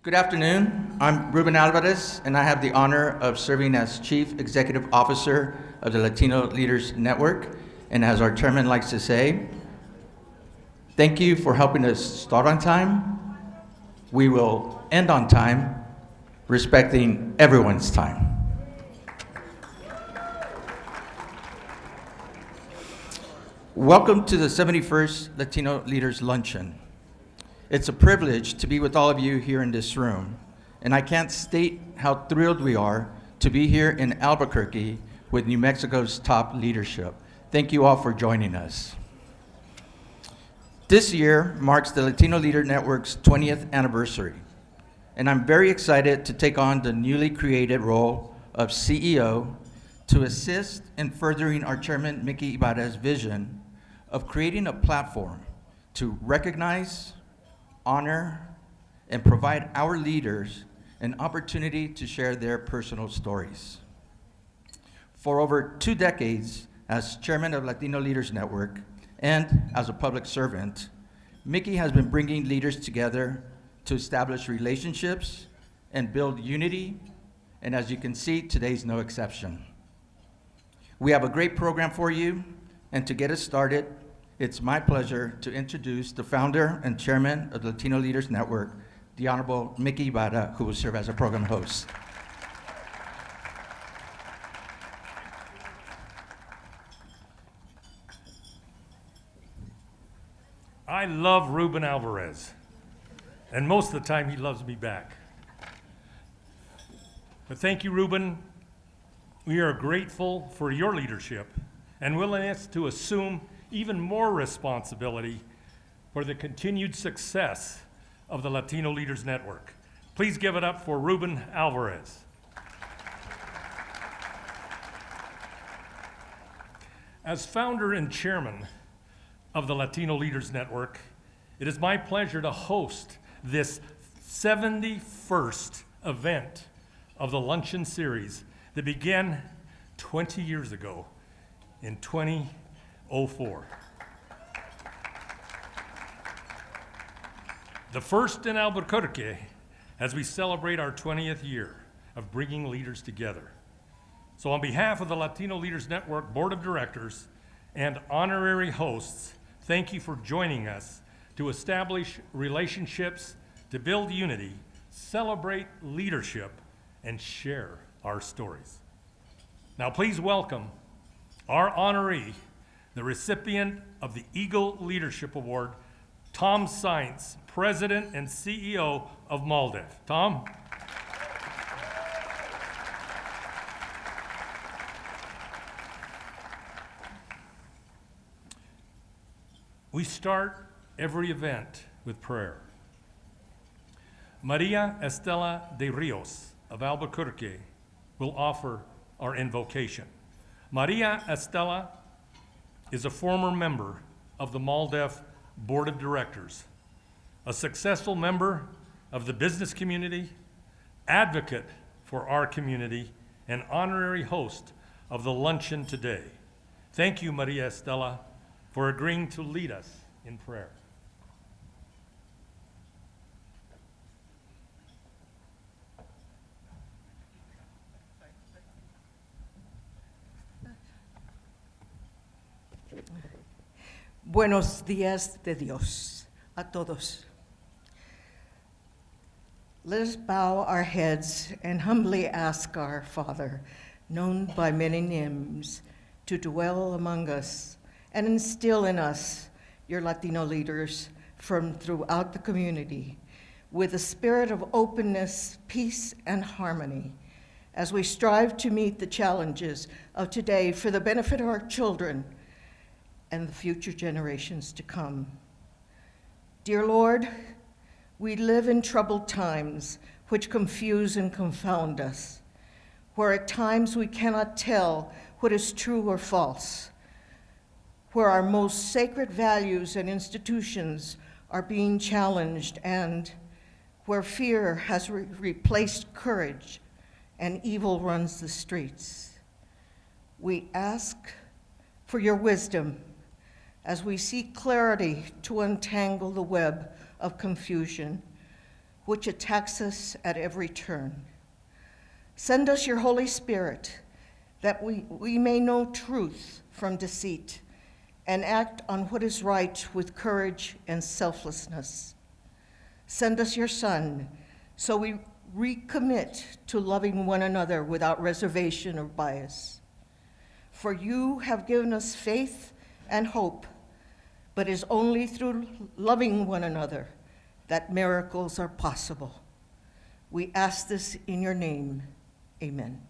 Good afternoon. I'm Ruben Alvarez, and I have the honor of serving as Chief Executive Officer of the Latino Leaders Network. And as our chairman likes to say, thank you for helping us start on time. We will end on time, respecting everyone's time. Welcome to the 71st Latino Leaders Luncheon. It's a privilege to be with all of you here in this room, and I can't state how thrilled we are to be here in Albuquerque with New Mexico's top leadership. Thank you all for joining us. This year marks the Latino Leader Network's 20th anniversary, and I'm very excited to take on the newly created role of CEO to assist in furthering our chairman, Mickey Ibarra's vision of creating a platform to recognize, honor, and provide our leaders an opportunity to share their personal stories. For over 2 decades as chairman of Latino Leaders Network and as a public servant, Mickey has been bringing leaders together to establish relationships and build unity, and as you can see, today's no exception. We have a great program for you, and to get us started, it's my pleasure to introduce the founder and chairman of the Latino Leaders Network, the Honorable Mickey Ibarra, who will serve as a program host. I love Ruben Alvarez, and most of the time he loves me back. But thank you, Ruben. We are grateful for your leadership and willingness to assume even more responsibility for the continued success of the Latino Leaders Network. Please give it up for Ruben Alvarez. As founder and chairman of the Latino Leaders Network, it is my pleasure to host this 71st event of the Luncheon series that began 20 years ago in 2004. The first in Albuquerque as we celebrate our 20th year of bringing leaders together. So on behalf of the Latino Leaders Network Board of Directors and honorary hosts, thank you for joining us to establish relationships, to build unity, celebrate leadership, and share our stories. Now please welcome our honoree, the recipient of the Eagle Leadership Award, Tom Sainz, President and CEO of MALDEF. Tom? We start every event with prayer. Maria Estela de Rios of Albuquerque will offer our invocation. Maria Estela is a former member of the MALDEF Board of Directors, a successful member of the business community, advocate for our community, and honorary host of the luncheon today. Thank you, Maria Estela, for agreeing to lead us in prayer. Buenos días de Dios a todos. Let us bow our heads and humbly ask our Father, known by many names, to dwell among us and instill in us, your Latino leaders from throughout the community, with a spirit of openness, peace, and harmony, as we strive to meet the challenges of today for the benefit of our children and the future generations to come. Dear Lord, we live in troubled times which confuse and confound us, where at times we cannot tell what is true or false, where our most sacred values and institutions are being challenged, and where fear has replaced courage and evil runs the streets. We ask for your wisdom as we seek clarity to untangle the web of confusion, which attacks us at every turn. Send us your Holy Spirit, that we may know truth from deceit and act on what is right with courage and selflessness. Send us your Son, so we recommit to loving one another without reservation or bias. For you have given us faith and hope, but it is only through loving one another that miracles are possible. We ask this in your name. Amen.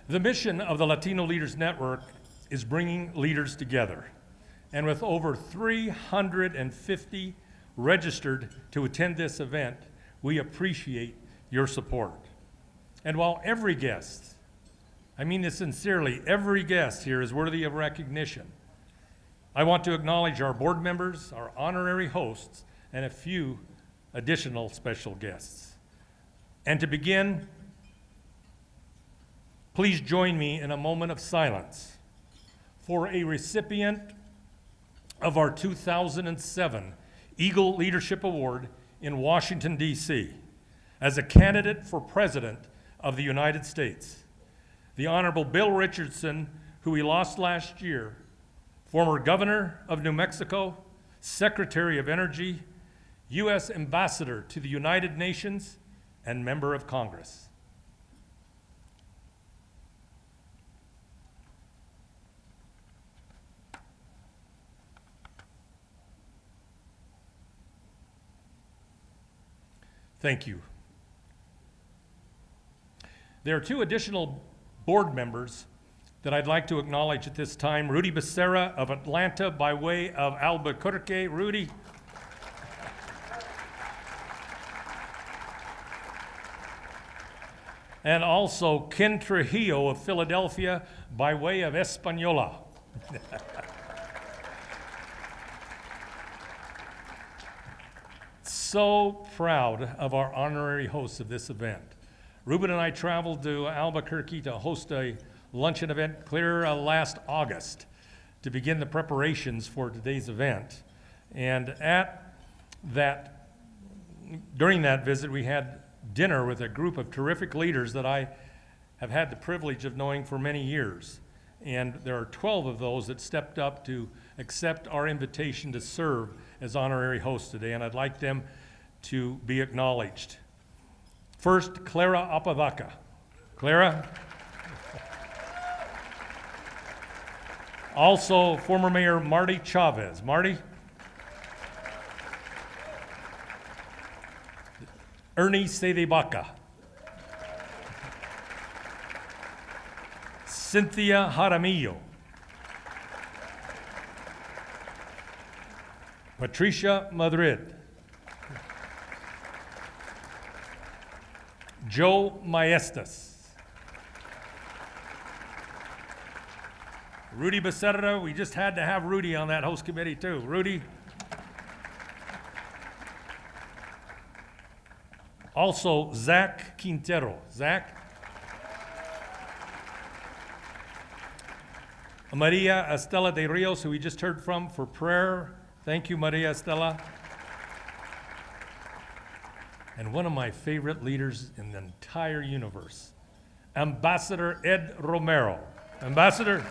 The mission of the Latino Leaders Network is bringing leaders together. And with over 350 registered to attend this event, we appreciate your support. And while every guest, I mean this sincerely, every guest here is worthy of recognition, I want to acknowledge our board members, our honorary hosts, and a few additional special guests. And to begin, please join me in a moment of silence for a recipient of our 2007 Eagle Leadership Award in Washington, D.C., as a candidate for President of the United States. The Honorable Bill Richardson, who we lost last year, former Governor of New Mexico, Secretary of Energy, U.S. Ambassador to the United Nations, and Member of Congress. Thank you. There are two additional board members that I'd like to acknowledge at this time. Rudy Becerra of Atlanta by way of Albuquerque. Rudy. And also Ken Trujillo of Philadelphia by way of Española. So proud of our honorary hosts of this event. Ruben and I traveled to Albuquerque to host a luncheon event clear last August to begin the preparations for today's event. And during that visit, we had dinner with a group of terrific leaders that I have had the privilege of knowing for many years. And there are 12 of those that stepped up to accept our invitation to serve as honorary hosts today, and I'd like them to be acknowledged. First, Clara Apodaca. Clara. Also, former Mayor Marty Chavez. Marty. Ernie Sedebaca. Cynthia Jaramillo. Patricia Madrid. Joe Maestas. Rudy Becerra, we just had to have Rudy on that host committee too. Rudy. Also, Zach Quintero. Zach. Maria Estela de Rios, who we just heard from for prayer. Thank you, Maria Estela. And one of my favorite leaders in the entire universe, Ambassador Ed Romero. Ambassador.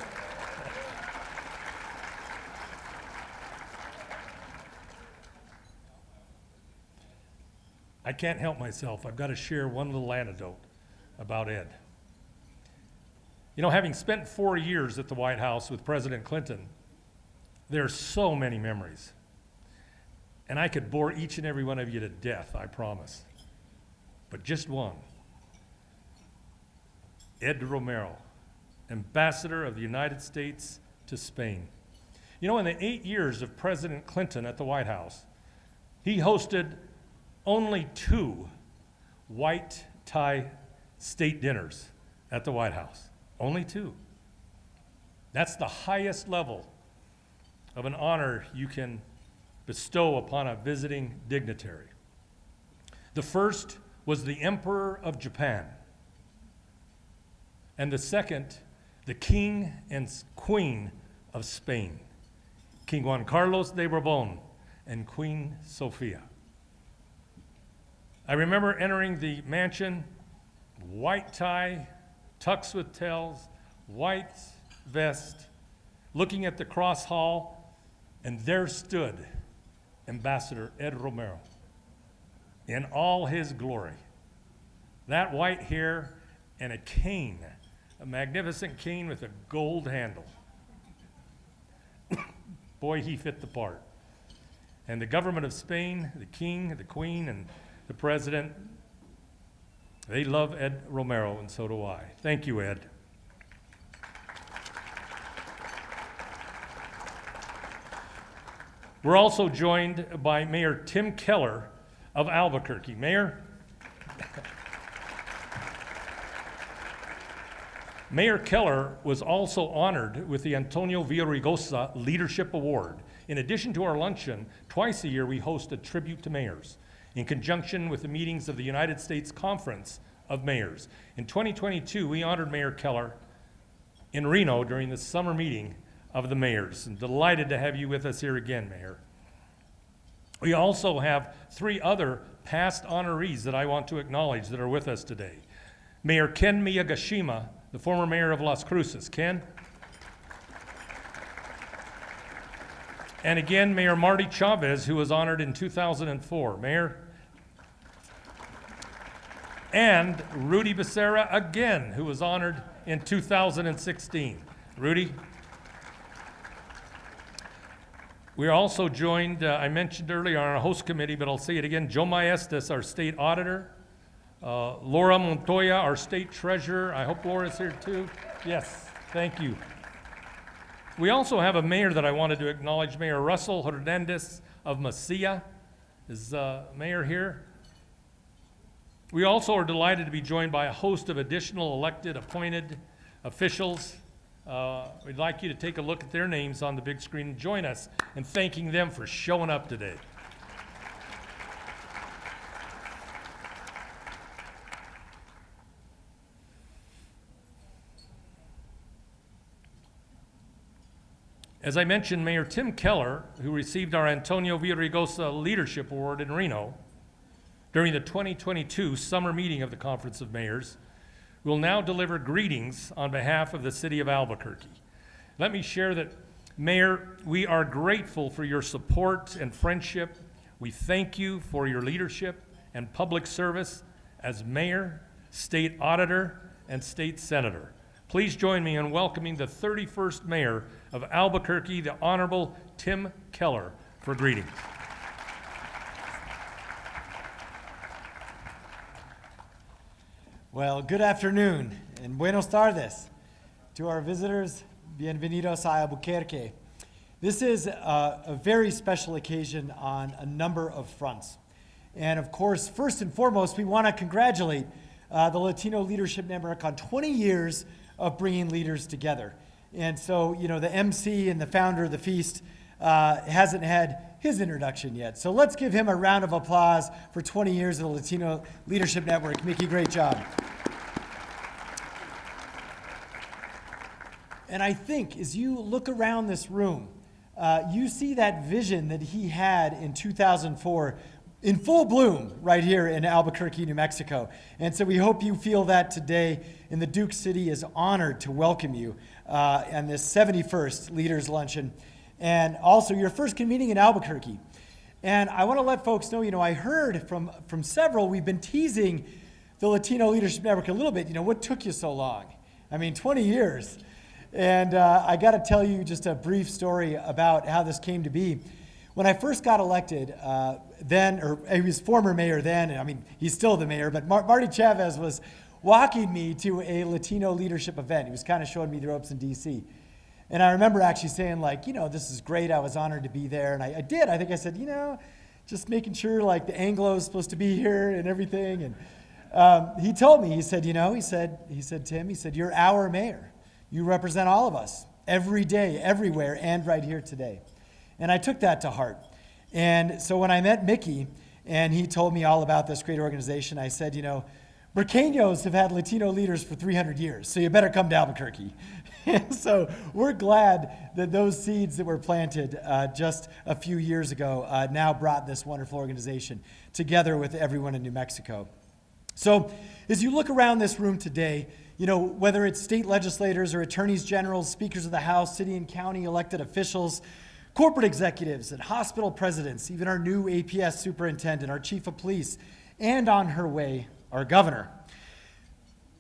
I can't help myself. I've got to share one little anecdote about Ed. You know, having spent 4 years at the White House with President Clinton, there are so many memories. And I could bore each and every one of you to death, I promise. But just one. Ed Romero, Ambassador of the United States to Spain. You know, in the 8 years of President Clinton at the White House, he hosted only 2 white tie state dinners at the White House. Only 2. That's the highest level of an honor you can bestow upon a visiting dignitary. The first was the Emperor of Japan. And the second, the King and Queen of Spain, King Juan Carlos de Bourbon and Queen Sofia. I remember entering the mansion, white tie, tux with tails, white vest, looking at the cross hall, and there stood Ambassador Ed Romero in all his glory. That white hair and a cane, a magnificent cane with a gold handle. Boy, he fit the part. And the government of Spain, the king, the queen, and the president, they love Ed Romero, and so do I. Thank you, Ed. We're also joined by Mayor Tim Keller of Albuquerque. Mayor? Mayor Keller was also honored with the Antonio Villaraigosa Leadership Award. In addition to our luncheon, twice a year we host a tribute to mayors in conjunction with the meetings of the United States Conference of Mayors. In 2022, we honored Mayor Keller in Reno during the summer meeting of the mayors. I'm delighted to have you with us here again, Mayor. We also have 3 other past honorees that I want to acknowledge that are with us today. Mayor Ken Miyagashima, the former mayor of Las Cruces. Ken? And again, Mayor Marty Chavez, who was honored in 2004. Mayor? And Rudy Becerra again, who was honored in 2016. Rudy? We are also joined, I mentioned earlier, on our host committee, but I'll say it again, Joe Maestas, our state auditor, Laura Montoya, our state treasurer. I hope Laura's here too. Yes, thank you. We also have a mayor that I wanted to acknowledge, Mayor Russell Hernandez of Mesilla. Is mayor here? We also are delighted to be joined by a host of additional elected, appointed officials. We'd like you to take a look at their names on the big screen and join us in thanking them for showing up today. As I mentioned, Mayor Tim Keller, who received our Antonio Villaraigosa Leadership Award in Reno during the 2022 summer meeting of the Conference of Mayors, will now deliver greetings on behalf of the city of Albuquerque. Let me share that, Mayor, we are grateful for your support and friendship. We thank you for your leadership and public service as mayor, state auditor, and state senator. Please join me in welcoming the 31st mayor of Albuquerque, the Honorable Tim Keller, for greetings. Well, good afternoon and buenos tardes to our visitors. Bienvenidos a Albuquerque. This is a very special occasion on a number of fronts. And of course, first and foremost, we want to congratulate the Latino Leadership Network on 20 years of bringing leaders together. And so, you know, the MC and the founder of the feast hasn't had his introduction yet. So let's give him a round of applause for 20 years of the Latino Leadership Network. Mickey, great job. And I think as you look around this room, you see that vision that he had in 2004 in full bloom right here in Albuquerque, New Mexico. And so we hope you feel that today, and the Duke City is honored to welcome you on this 71st Leaders Luncheon, and also your first convening in Albuquerque. And I want to let folks know, you know, I heard from several, we've been teasing the Latino Leadership Network a little bit, you know, what took you so long? I mean, 20 years. And I got to tell you just a brief story about how this came to be. When I first got elected, he was former mayor then, and I mean, he's still the mayor, but Marty Chavez was walking me to a Latino leadership event. He was kind of showing me the ropes in D.C. And I remember actually saying, like, you know, this is great. I was honored to be there. And I did. I think I said, you know, just making sure, like, the Anglo's supposed to be here and everything. And he told me, he said, you know, he said, Tim, he said, you're our mayor. You represent all of us every day, everywhere, and right here today. And I took that to heart. And so when I met Mickey and he told me all about this great organization. I said, Burqueños have had Latino leaders for 300 years, so you better come to Albuquerque. So we're glad that those seeds that were planted just a few years ago now brought this wonderful organization together with everyone in New Mexico. So as you look around this room today, whether it's state legislators or attorneys general, speakers of the House, city and county elected officials, corporate executives and hospital presidents, even our new APS superintendent, our chief of police, and on her way, our governor.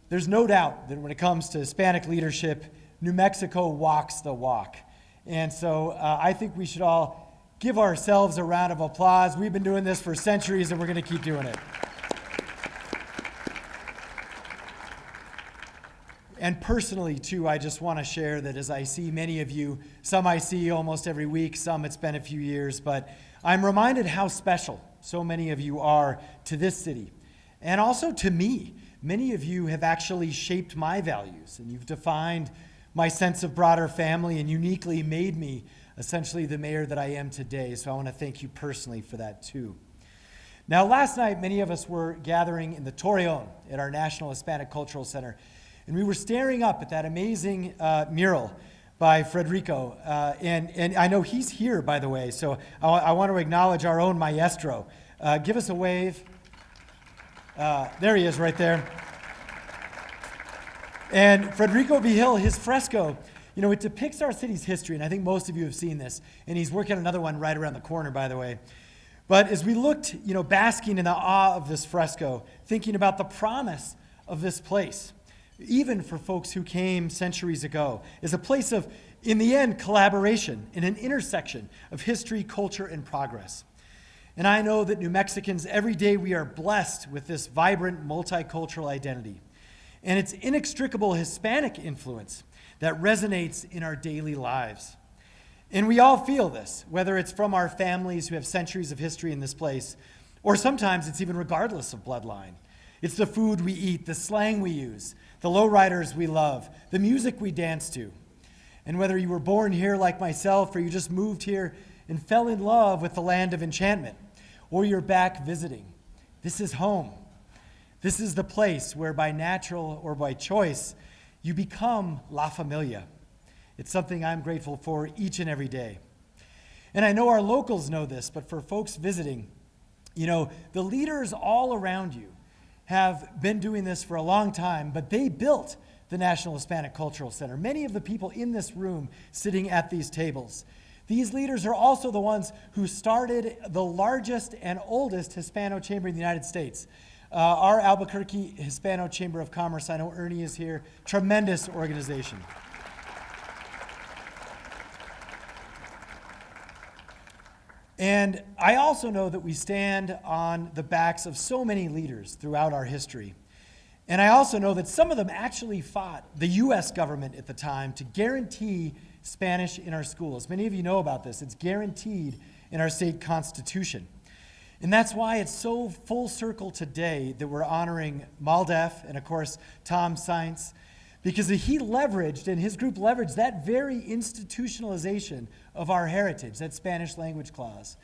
There's no doubt that when it comes to Hispanic leadership, New Mexico walks the walk. And so I think we should all give ourselves a round of applause. We've been doing this for centuries, and we're going to keep doing it. And personally, too, I just want to share that as I see many of you, some I see almost every week, some it's been a few years, but I'm reminded how special so many of you are to this city, and also to me. Many of you have actually shaped my values, and you've defined my sense of broader family and uniquely made me essentially the mayor that I am today. So I want to thank you personally for that, too. Now, last night, many of us were gathering in the Torreon at our National Hispanic Cultural Center, and we were staring up at that amazing mural by Federico. And I know he's here, by the way, so I want to acknowledge our own maestro. Give us a wave. There he is right there. And Federico Vigil, his fresco, it depicts our city's history, and I think most of you have seen this. And he's working on another one right around the corner, by the way. But as we looked, basking in the awe of this fresco, thinking about the promise of this place, even for folks who came centuries ago, is a place of, in the end, collaboration in an intersection of history, culture, and progress. And I know that New Mexicans, every day we are blessed with this vibrant multicultural identity and its inextricable Hispanic influence that resonates in our daily lives. And we all feel this, whether it's from our families who have centuries of history in this place, or sometimes it's even regardless of bloodline. It's the food we eat, the slang we use, the lowriders we love, the music we dance to. And whether you were born here like myself, or you just moved here and fell in love with the land of enchantment, or you're back visiting, this is home. This is the place where by natural or by choice, you become La Familia. It's something I'm grateful for each and every day. And I know our locals know this, but for folks visiting, the leaders all around you have been doing this for a long time, but they built the National Hispanic Cultural Center. Many of the people in this room sitting at these tables, these leaders are also the ones who started the largest and oldest Hispano chamber in the United States. Our Albuquerque Hispano Chamber of Commerce, I know Ernie is here, tremendous organization. And I also know that we stand on the backs of so many leaders throughout our history. And I also know that some of them actually fought the U.S. government at the time to guarantee Spanish in our schools. Many of you know about this. It's guaranteed in our state constitution. And that's why it's so full circle today that we're honoring MALDEF and, of course, Tom Sainz, because he leveraged, and his group leveraged, that very institutionalization of our heritage, that Spanish language clause,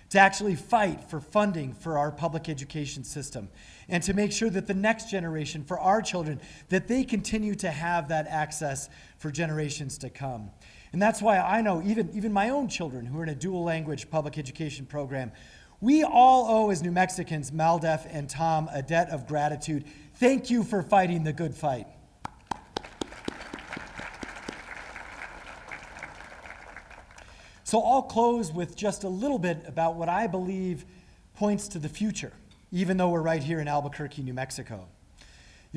to actually fight for funding for our public education system and to make sure that the next generation, for our children, that they continue to have that access for generations to come. And that's why I know even my own children who are in a dual language public education program, we all owe, as New Mexicans, MALDEF and Tom, a debt of gratitude. Thank you for fighting the good fight. So I'll close with just a little bit about what I believe points to the future, even though we're right here in Albuquerque, New Mexico.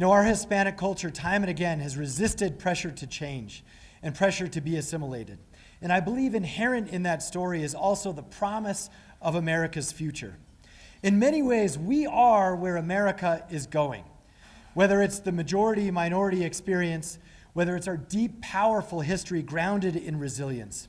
Our Hispanic culture, time and again, has resisted pressure to change and pressure to be assimilated. And I believe inherent in that story is also the promise of America's future. In many ways, we are where America is going. Whether it's the majority-minority experience, whether it's our deep, powerful history grounded in resilience.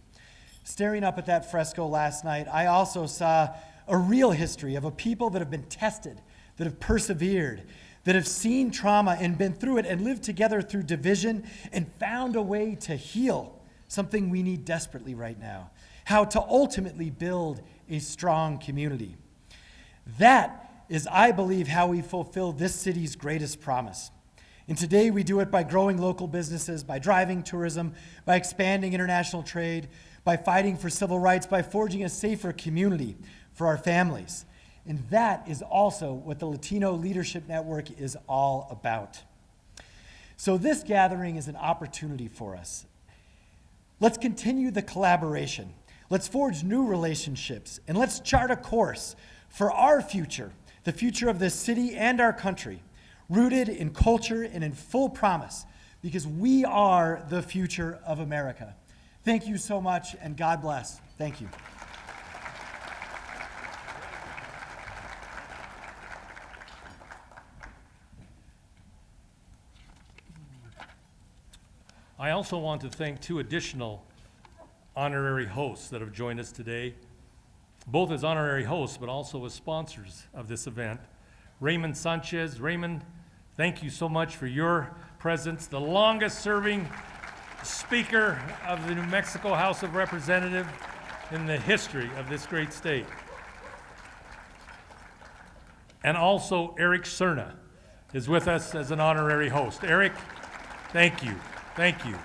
Staring up at that fresco last night, I also saw a real history of a people that have been tested, that have persevered, that have seen trauma and been through it and lived together through division and found a way to heal, something we need desperately right now. How to ultimately build a strong community. That is, I believe, how we fulfill this city's greatest promise. And today we do it by growing local businesses, by driving tourism, by expanding international trade, by fighting for civil rights, by forging a safer community for our families. And that is also what the Latino Leadership Network is all about. So this gathering is an opportunity for us. Let's continue the collaboration. Let's forge new relationships, and let's chart a course for our future, the future of this city and our country, rooted in culture and in full promise, because we are the future of America. Thank you so much, and God bless. Thank you. I also want to thank two additional honorary hosts that have joined us today, both as honorary hosts, but also as sponsors of this event. Raymond Sanchez. Raymond, thank you so much for your presence, the longest-serving Speaker of the New Mexico House of Representatives in the history of this great state. And also Eric Cerna is with us as an honorary host. Eric, thank you. Thank you.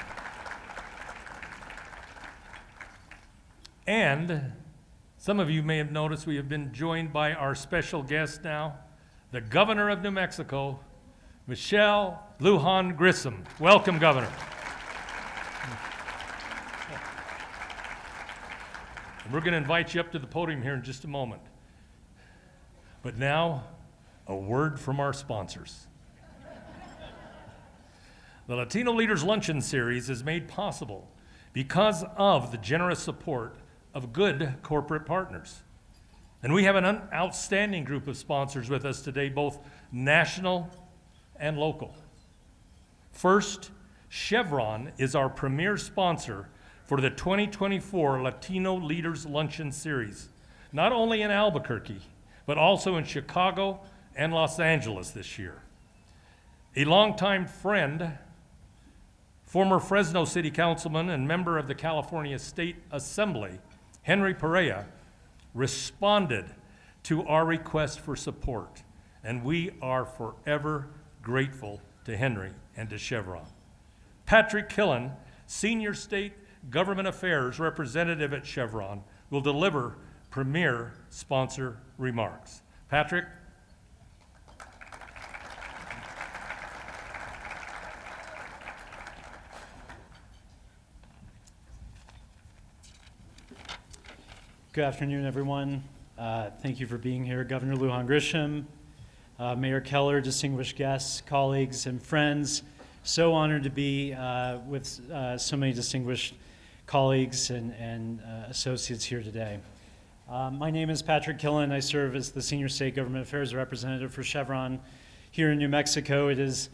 And some of you may have noticed we have been joined by our special guest now, the Governor of New Mexico, Michelle Lujan Grisham. Welcome, Governor. And we're going to invite you up to the podium here in just a moment. But now, a word from our sponsors. The Latino Leaders Luncheon Series is made possible because of the generous support of good corporate partners. And we have an outstanding group of sponsors with us today, both national and local. First, Chevron is our premier sponsor for the 2024 Latino Leaders Luncheon Series, not only in Albuquerque, but also in Chicago and Los Angeles this year. A longtime friend, former Fresno City Councilman and member of the California State Assembly, Henry Perea, responded to our request for support, and we are forever grateful to Henry and to Chevron. Patrick Killen, Senior State Government Affairs Representative at Chevron, will deliver premier sponsor remarks. Patrick? Good afternoon, everyone. Thank you for being here. Governor Lujan Grisham, Mayor Keller, distinguished guests, colleagues, and friends. So honored to be with so many distinguished colleagues and associates here today. My name is Patrick Killen. I serve as the Senior State Government Affairs Representative for Chevron here in New Mexico. It is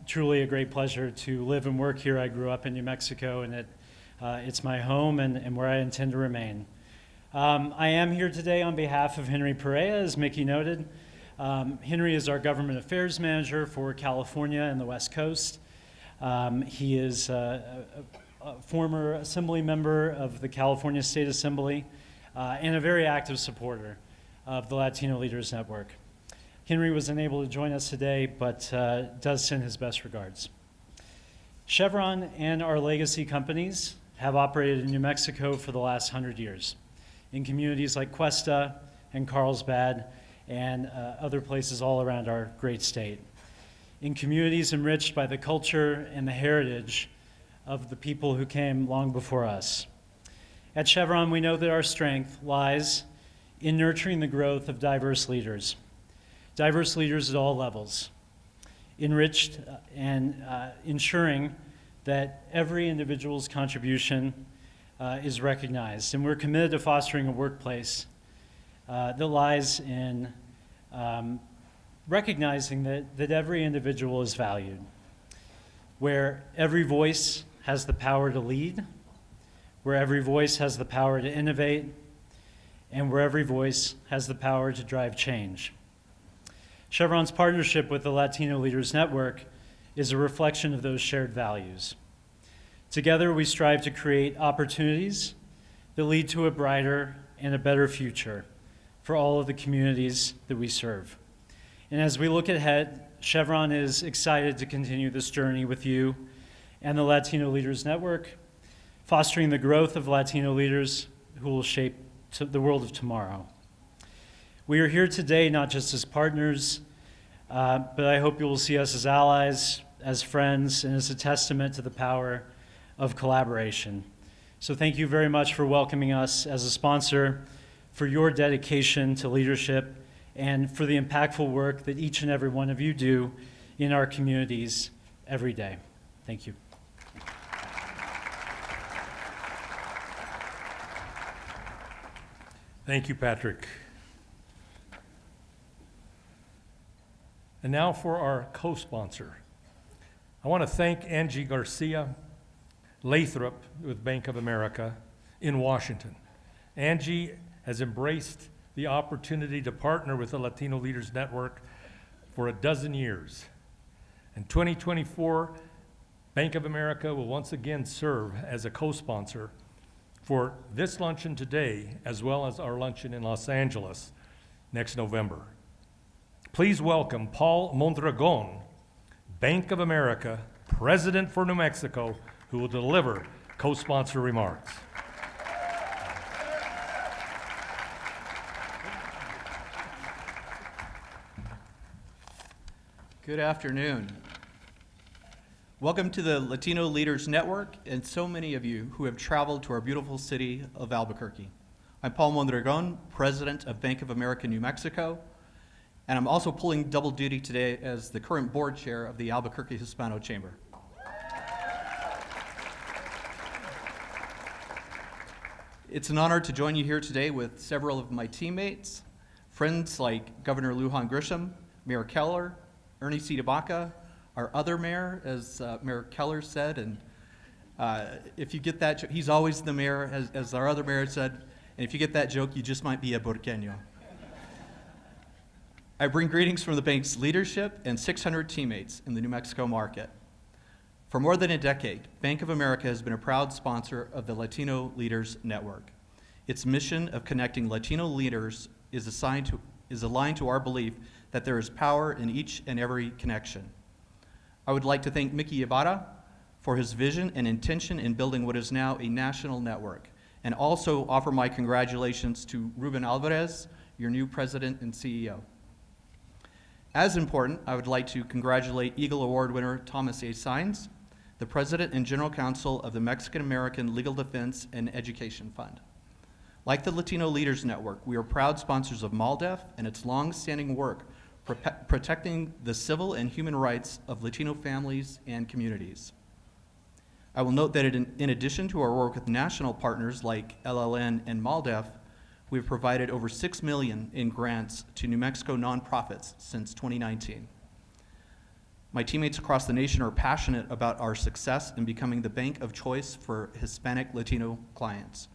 truly a great pleasure to live and work here. I grew up in New Mexico, and it's my home and where I intend to remain. I am here today on behalf of Henry Perea, as Mickey noted. Henry is our government affairs manager for California and the West Coast. He is a former assembly member of the California State Assembly and a very active supporter of the Latino Leaders Network. Henry was unable to join us today, but does send his best regards. Chevron and our legacy companies have operated in New Mexico for the last 100 years in communities like Cuesta and Carlsbad and other places all around our great state. In communities enriched by the culture and the heritage of the people who came long before us. At Chevron, we know that our strength lies in nurturing the growth of diverse leaders at all levels, enriched and ensuring that every individual's contribution is recognized. And we're committed to fostering a workplace that lies in recognizing that every individual is valued, where every voice has the power to lead, where every voice has the power to innovate, and where every voice has the power to drive change. Chevron's partnership with the Latino Leaders Network is a reflection of those shared values. Together, we strive to create opportunities that lead to a brighter and a better future for all of the communities that we serve. And as we look ahead, Chevron is excited to continue this journey with you and the Latino Leaders Network, fostering the growth of Latino leaders who will shape the world of tomorrow. We are here today not just as partners, but I hope you will see us as allies, as friends, and as a testament to the power of collaboration. So thank you very much for welcoming us as a sponsor, for your dedication to leadership, and for the impactful work that each and every one of you do in our communities every day. Thank you. Thank you, Patrick. And now for our co-sponsor. I want to thank Angie Garcia Lathrop with Bank of America in Washington. Angie has embraced the opportunity to partner with the Latino Leaders Network for a dozen years. In 2024, Bank of America will once again serve as a co-sponsor for this luncheon today, as well as our luncheon in Los Angeles next November. Please welcome Paul Mondragon, Bank of America, President for New Mexico, who will deliver co-sponsor remarks. Good afternoon. Welcome to the Latino Leaders Network and so many of you who have traveled to our beautiful city of Albuquerque. I'm Paul Mondragon, President of Bank of America New Mexico, and I'm also pulling double duty today as the current board chair of the Albuquerque Hispano Chamber. It's an honor to join you here today with several of my teammates, friends like Governor Lujan Grisham, Mayor Keller, Ernie C. DeBaca, our other mayor, as Mayor Keller said, and if you get that, he's always the mayor, as our other mayor said, and if you get that joke, you just might be a Burqueño. I bring greetings from the bank's leadership and 600 teammates in the New Mexico market. For more than a decade, Bank of America has been a proud sponsor of the Latino Leaders Network. Its mission of connecting Latino leaders is aligned to our belief that there is power in each and every connection. I would like to thank Mickey Ibarra for his vision and intention in building what is now a national network, and also offer my congratulations to Ruben Alvarez, your new president and CEO. As important, I would like to congratulate Eagle Award winner Thomas A. Sines, the president and general counsel of the Mexican American Legal Defense and Education Fund. Like the Latino Leaders Network, we are proud sponsors of MALDEF and its long-standing work protecting the civil and human rights of Latino families and communities. I will note that in addition to our work with national partners like LLN and MALDEF, we have provided over $6 million in grants to New Mexico nonprofits since 2019. My teammates across the nation are passionate about our success in becoming the bank of choice for Hispanic Latino clients.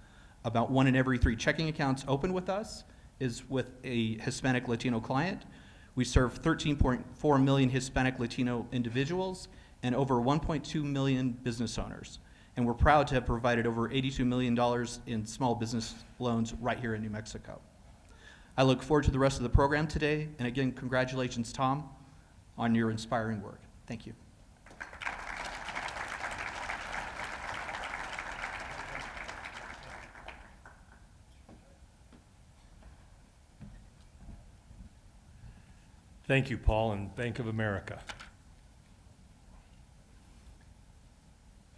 About 1 in every 3 checking accounts opened with us is with a Hispanic Latino client. We serve 13.4 million Hispanic Latino individuals and over 1.2 million business owners. And we're proud to have provided over $82 million in small business loans right here in New Mexico. I look forward to the rest of the program today. And again, congratulations, Tom, on your inspiring work. Thank you. Thank you, Paul, and Bank of America.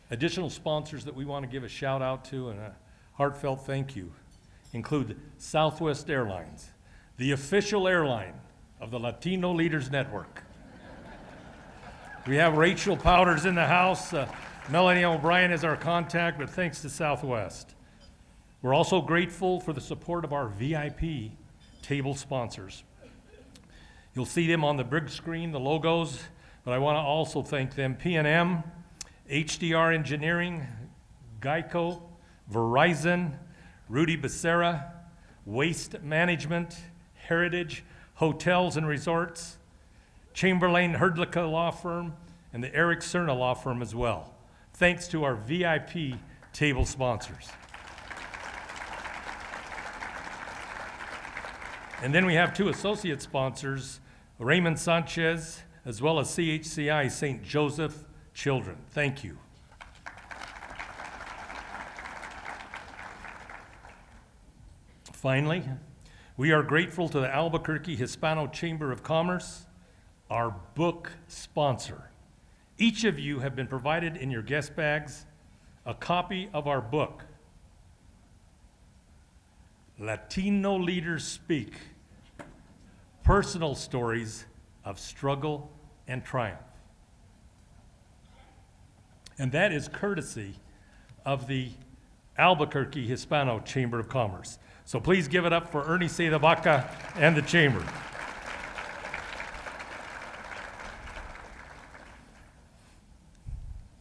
Additional sponsors that we want to give a shout out to and a heartfelt thank you include Southwest Airlines, the official airline of the Latino Leaders Network. We have Rachel Powders in the house. Melanie O'Brien is our contact, but thanks to Southwest. We're also grateful for the support of our VIP table sponsors. You'll see them on the big screen, the logos, but I want to also thank them: P&M, HDR Engineering, Geico, Verizon, Rudy Becerra, Waste Management, Heritage Hotels and Resorts, Chamberlain Herdlicka Law Firm, and the Eric Cerna Law Firm as well. Thanks to our VIP table sponsors. And then we have two associate sponsors, Raymond Sanchez, as well as CHCI St. Joseph Children. Thank you. Finally, we are grateful to the Albuquerque Hispano Chamber of Commerce, our book sponsor. Each of you have been provided in your guest bags a copy of our book, Latino Leaders Speak, Personal Stories of Struggle and Triumph. And that is courtesy of the Albuquerque Hispano Chamber of Commerce. So please give it up for Ernie C. de Vaca and the Chamber.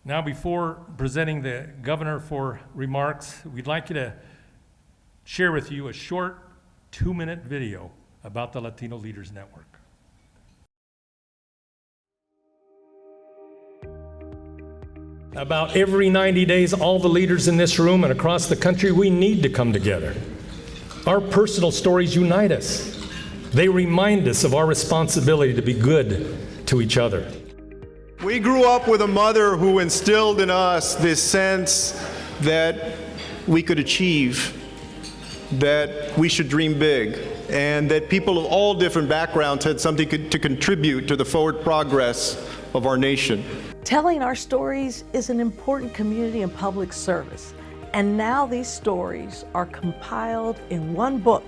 Now, before presenting the governor for remarks, we'd like you to share with you a short 2-minute video about the Latino Leaders Network. About every 90 days, all the leaders in this room and across the country, we need to come together. Our personal stories unite us. They remind us of our responsibility to be good to each other. We grew up with a mother who instilled in us this sense that we could achieve, that we should dream big, and that people of all different backgrounds had something to contribute to the forward progress of our nation. Telling our stories is an important community and public service, and now these stories are compiled in one book,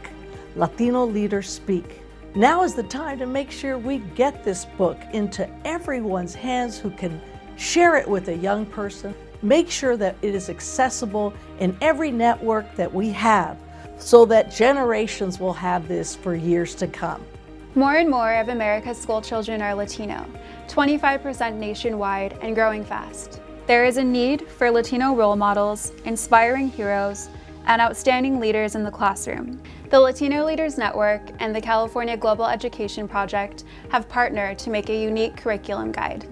Latino Leaders Speak. Now is the time to make sure we get this book into everyone's hands who can share it with a young person. Make sure that it is accessible in every network that we have so that generations will have this for years to come. More and more of America's school children are Latino, 25% nationwide and growing fast. There is a need for Latino role models, inspiring heroes, and outstanding leaders in the classroom. The Latino Leaders Network and the California Global Education Project have partnered to make a unique curriculum guide.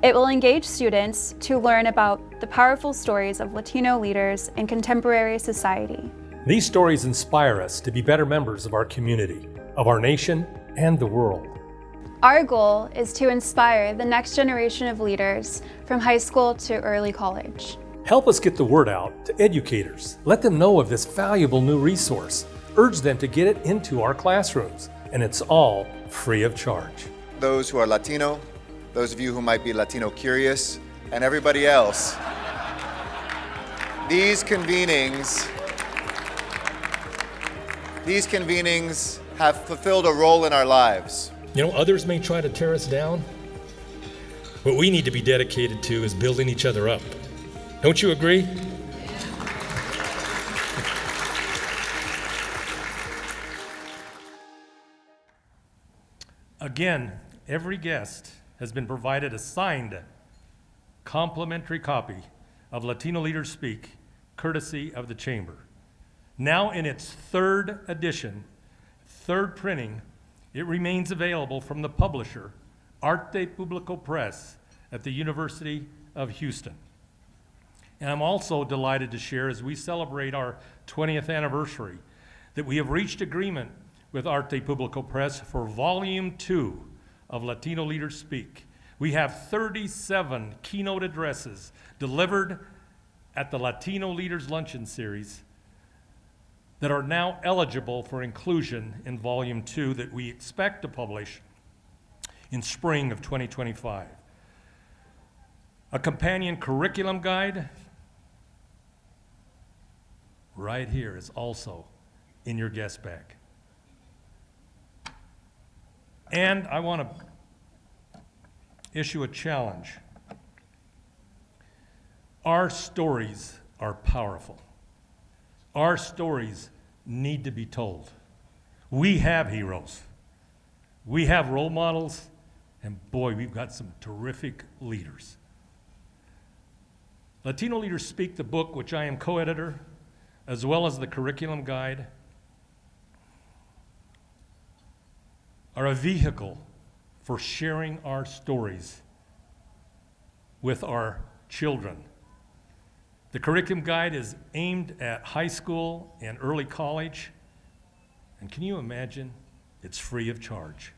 It will engage students to learn about the powerful stories of Latino leaders in contemporary society. These stories inspire us to be better members of our community, of our nation, and the world. Our goal is to inspire the next generation of leaders from high school to early college. Help us get the word out to educators. Let them know of this valuable new resource. Urge them to get it into our classrooms, and it's all free of charge. Those who are Latino, those of you who might be Latino curious, and everybody else, these convenings have fulfilled a role in our lives. You know, others may try to tear us down. What we need to be dedicated to is building each other up. Don't you agree? Again, every guest has been provided a signed, complimentary copy of Latino Leaders Speak, courtesy of the Chamber. Now in its third edition, third printing, it remains available from the publisher, Arte Publico Press, at the University of Houston. And I'm also delighted to share, as we celebrate our 20th anniversary, that we have reached agreement with Arte Publico Press for Volume 2 of Latino Leaders Speak. We have 37 keynote addresses delivered at the Latino Leaders Luncheon series that are now eligible for inclusion in Volume 2 that we expect to publish in spring of 2025. A companion curriculum guide right here is also in your guest bag. And I want to issue a challenge. Our stories are powerful. Our stories need to be told. We have heroes. We have role models, and boy, we've got some terrific leaders. Latino Leaders Speak, the book, which I am co-editor, as well as the curriculum guide, are a vehicle for sharing our stories with our children. The curriculum guide is aimed at high school and early college. And can you imagine It's free of charge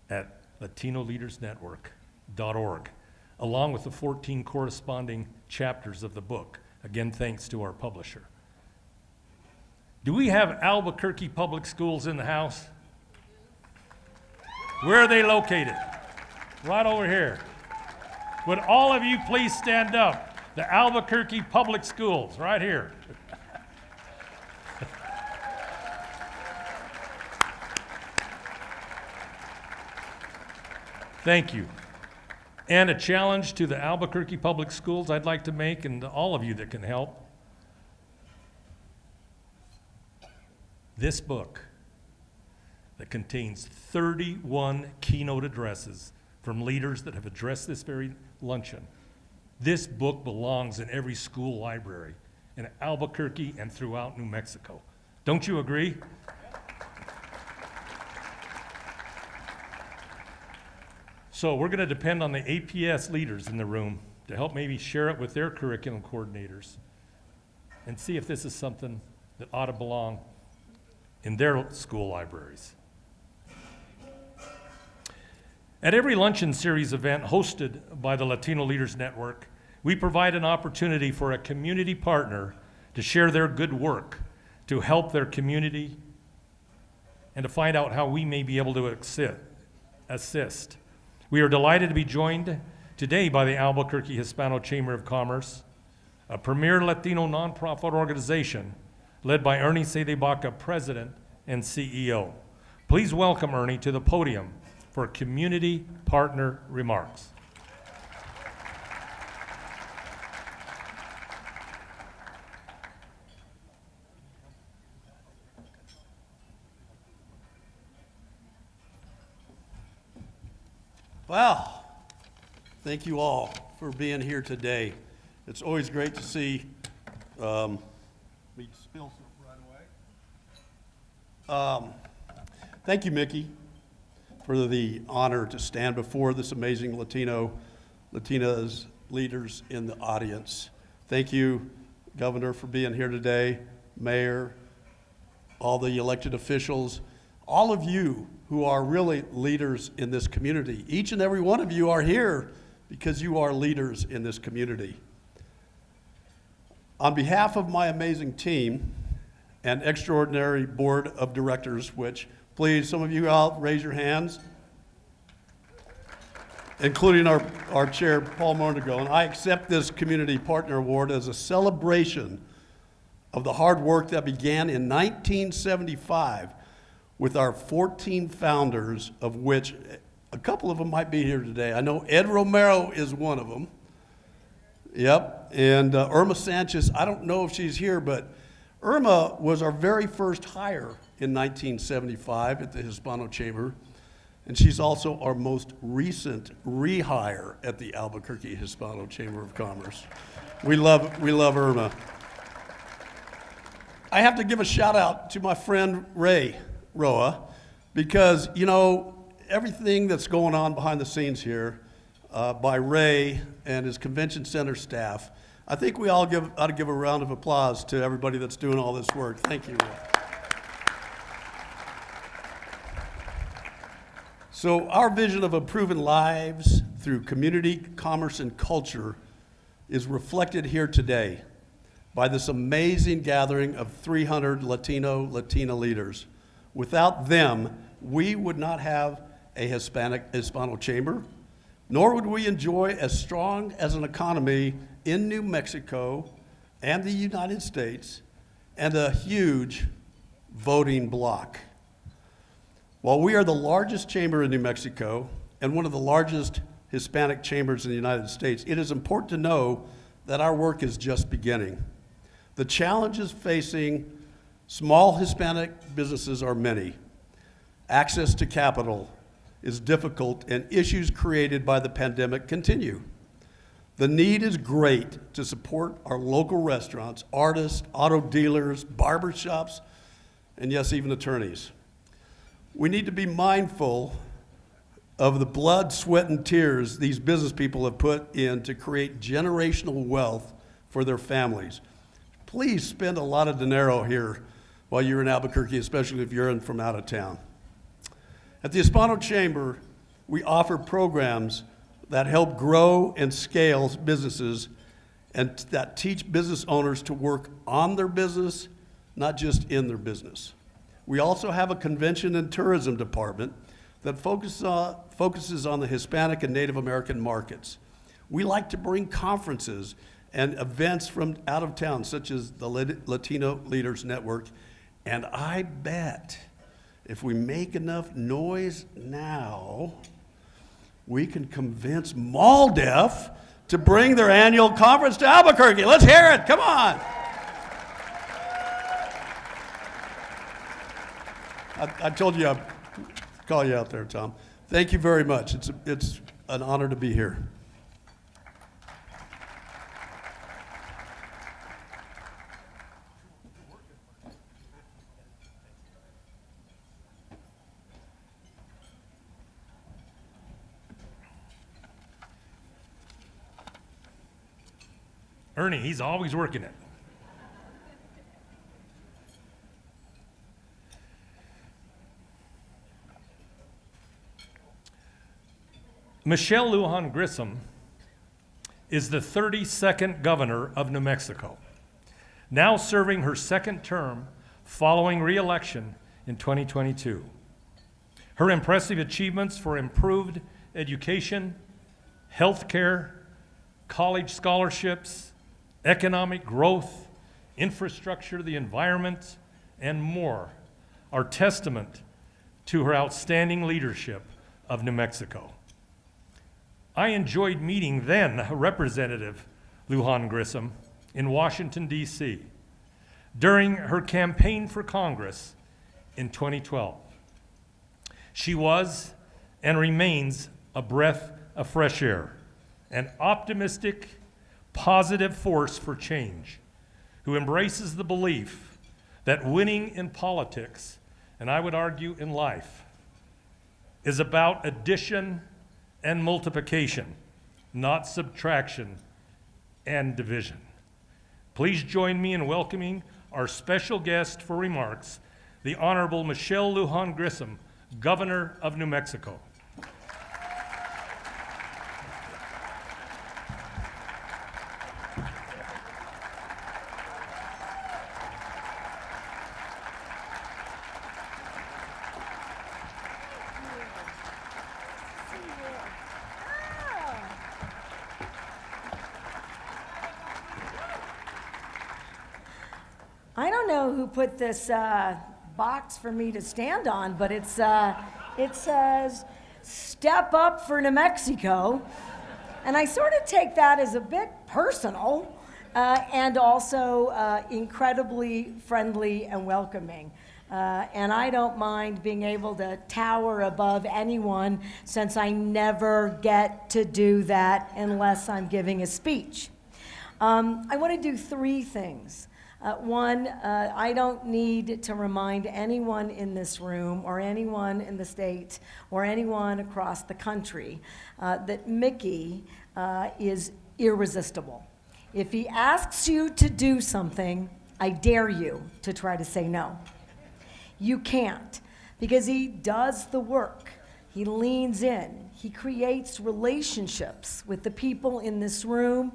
at LatinoLeadersNetwork.org, along with the 14 corresponding chapters of the book. Again, thanks to our publisher. Do we have Albuquerque Public Schools in the house? Where are they located? Right over here. Would all of you please stand up? The Albuquerque Public Schools, right here. Thank you. And a challenge to the Albuquerque Public Schools I'd like to make, and to all of you that can help. This book that contains 31 keynote addresses from leaders that have addressed this very luncheon. This book belongs in every school library in Albuquerque and throughout New Mexico. Don't you agree? So we're going to depend on the APS leaders in the room to help maybe share it with their curriculum coordinators and see if this is something that ought to belong in their school libraries. At every Luncheon Series event hosted by the Latino Leaders Network, we provide an opportunity for a community partner to share their good work, to help their community, and to find out how we may be able to assist. We are delighted to be joined today by the Albuquerque Hispano Chamber of Commerce, a premier Latino nonprofit organization led by Ernie Cedebaca, President and CEO. Please welcome Ernie to the podium for community partner remarks. Wow. Thank you all for being here today. It's always great to see. We spill some right away. Thank you, Mickey, for the honor to stand before this amazing Latinas leaders in the audience. Thank you, Governor, for being here today, Mayor, all the elected officials, all of you who are really leaders in this community. Each and every one of you are here because you are leaders in this community. On behalf of my amazing team and extraordinary board of directors, which, please, some of you out, raise your hands, including our chair, Paul Mondragon, I accept this Community Partner Award as a celebration of the hard work that began in 1975 with our 14 founders, of which a couple of them might be here today. I know Ed Romero is one of them. Yep, and Irma Sanchez, I don't know if she's here, but Irma was our very first hire in 1975 at the Hispano Chamber, and she's also our most recent rehire at the Albuquerque Hispano Chamber of Commerce. We love Irma. I have to give a shout out to my friend Ray Roa, because, you know, everything that's going on behind the scenes here by Ray and his convention center staff, I think we all ought to give a round of applause to everybody that's doing all this work. Thank you, Ray. So our vision of improving lives through community, commerce, and culture is reflected here today by this amazing gathering of 300 Latina leaders. Without them, we would not have a Hispano chamber, nor would we enjoy as strong as an economy in New Mexico and the United States, and a huge voting bloc. While we are the largest chamber in New Mexico and one of the largest Hispanic chambers in the United States, it is important to know that our work is just beginning. The challenges facing small Hispanic businesses are many. Access to capital is difficult, and issues created by the pandemic continue. The need is great to support our local restaurants, artists, auto dealers, barbershops, and yes, even attorneys. We need to be mindful of the blood, sweat, and tears these business people have put in to create generational wealth for their families. Please spend a lot of dinero here while you're in Albuquerque, especially if you're from out of town. At the Hispano Chamber, we offer programs that help grow and scale businesses and that teach business owners to work on their business, not just in their business. We also have a convention and tourism department that focuses on the Hispanic and Native American markets. We like to bring conferences and events from out of town, such as the Latino Leaders Network, and I bet if we make enough noise now, we can convince MALDEF to bring their annual conference to Albuquerque. Let's hear it, come on. I told you I'd call you out there, Tom. Thank you very much. It's an honor to be here. Ernie, he's always working it. Michelle Lujan Grissom is the 32nd governor of New Mexico, now serving her second term following re-election in 2022. Her impressive achievements for improved education, health care, college scholarships, economic growth, infrastructure, the environment, and more are testament to her outstanding leadership of New Mexico. I enjoyed meeting then Representative Lujan Grissom in Washington, D.C. during her campaign for Congress in 2012. She was and remains a breath of fresh air, an optimistic, positive force for change, who embraces the belief that winning in politics, and I would argue in life, is about addition and multiplication, not subtraction and division. Please join me in welcoming our special guest for remarks, the Honorable Michelle Lujan Grissom, Governor of New Mexico. I don't know who put this box for me to stand on, but it says, "Step up for New Mexico." And I sort of take that as a bit personal and also incredibly friendly and welcoming. And I don't mind being able to tower above anyone, since I never get to do that unless I'm giving a speech. I want to do three things. One, I don't need to remind anyone in this room or anyone in the state or anyone across the country that Mickey is irresistible. If he asks you to do something, I dare you to try to say no. You can't, because he does the work. He leans in. He creates relationships with the people in this room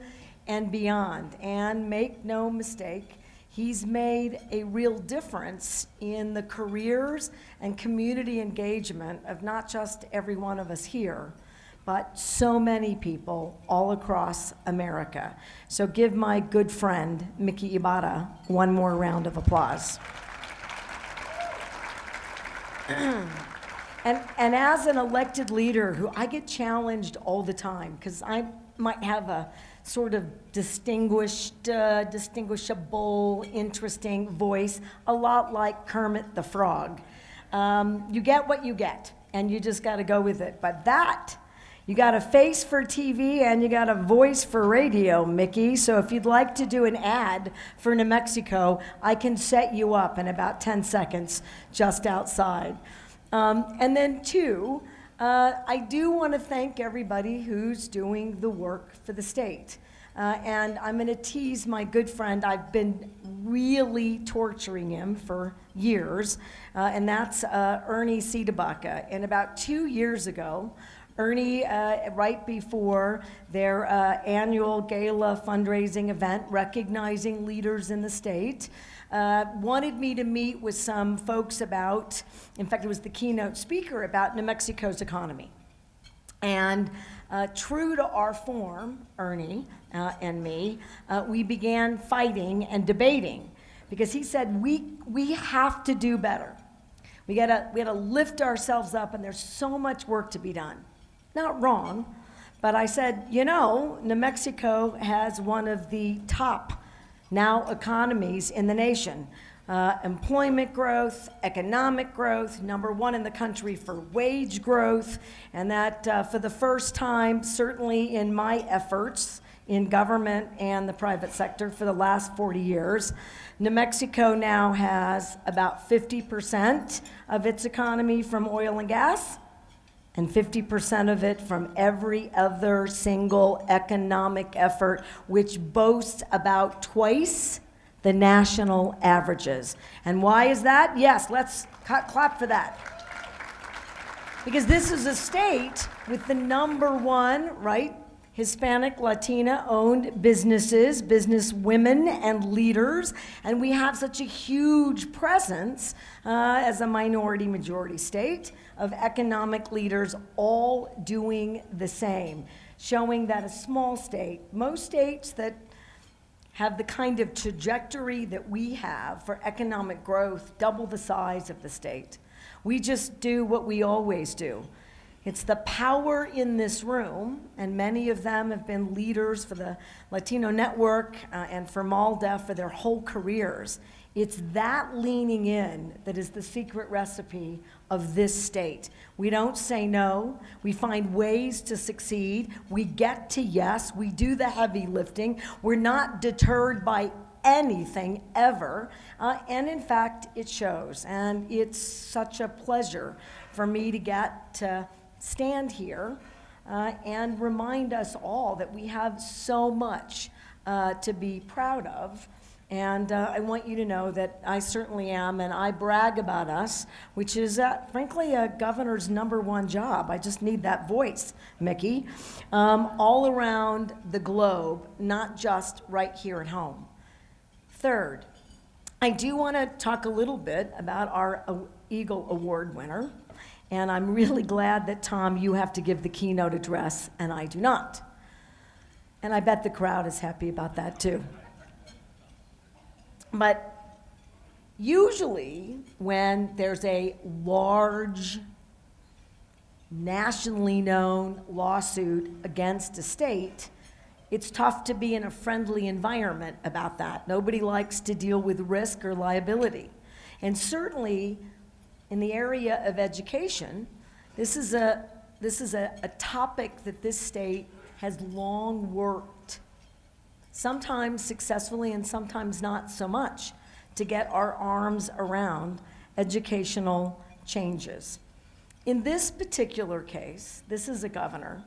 and beyond. And make no mistake, he's made a real difference in the careers and community engagement of not just every one of us here, but so many people all across America. So give my good friend, Mickey Ibarra, one more round of applause. And as an elected leader who I get challenged all the time, because I might have a sort of distinguishable, interesting voice, a lot like Kermit the Frog. You get what you get, and you just got to go with it. But that, you got a face for TV and you got a voice for radio, Mickey. So if you'd like to do an ad for New Mexico, I can set you up in about 10 seconds just outside. And then two, I do want to thank everybody who's doing the work for the state. And I'm going to tease my good friend. I've been really torturing him for years, and that's Ernie Cedabacca. And about 2 years ago, Ernie, right before their annual gala fundraising event recognizing leaders in the state, wanted me to meet with some folks about, in fact, it was the keynote speaker about New Mexico's economy. And true to our form, Ernie and me, we began fighting and debating because he said, we have to do better. We gotta lift ourselves up, and there's so much work to be done. Not wrong, but I said, you know, New Mexico has one of the top now economies in the nation. Employment growth, economic growth, #1 in the country for wage growth, and that for the first time, certainly in my efforts in government and the private sector for the last 40 years, New Mexico now has about 50% of its economy from oil and gas, and 50% of it from every other single economic effort, which boasts about twice the national averages. And why is that? Yes, let's clap for that. Because this is a state with the #1, right, Hispanic, Latina-owned businesses, business women and leaders, and we have such a huge presence as a minority-majority state of economic leaders all doing the same, showing that a small state, most states that have the kind of trajectory that we have for economic growth, double the size of the state. We just do what we always do. It's the power in this room, and many of them have been leaders for the Latino Network and for MALDEF for their whole careers. It's that leaning in that is the secret recipe of this state. We don't say no. We find ways to succeed. We get to yes. We do the heavy lifting. We're not deterred by anything ever. And in fact, it shows. And it's such a pleasure for me to get to stand here and remind us all that we have so much to be proud of. And I want you to know that I certainly am, and I brag about us, which is, frankly, a governor's #1 job. I just need that voice, Mickey, all around the globe, not just right here at home. Third, I do want to talk a little bit about our Eagle Award winner, and I'm really glad that, Tom, you have to give the keynote address, and I do not. And I bet the crowd is happy about that, too. But usually when there's a large, nationally known lawsuit against a state, it's tough to be in a friendly environment about that. Nobody likes to deal with risk or liability. And certainly in the area of education, this is a topic that this state has long worked, sometimes successfully and sometimes not so much, to get our arms around educational changes. In this particular case, this is a governor,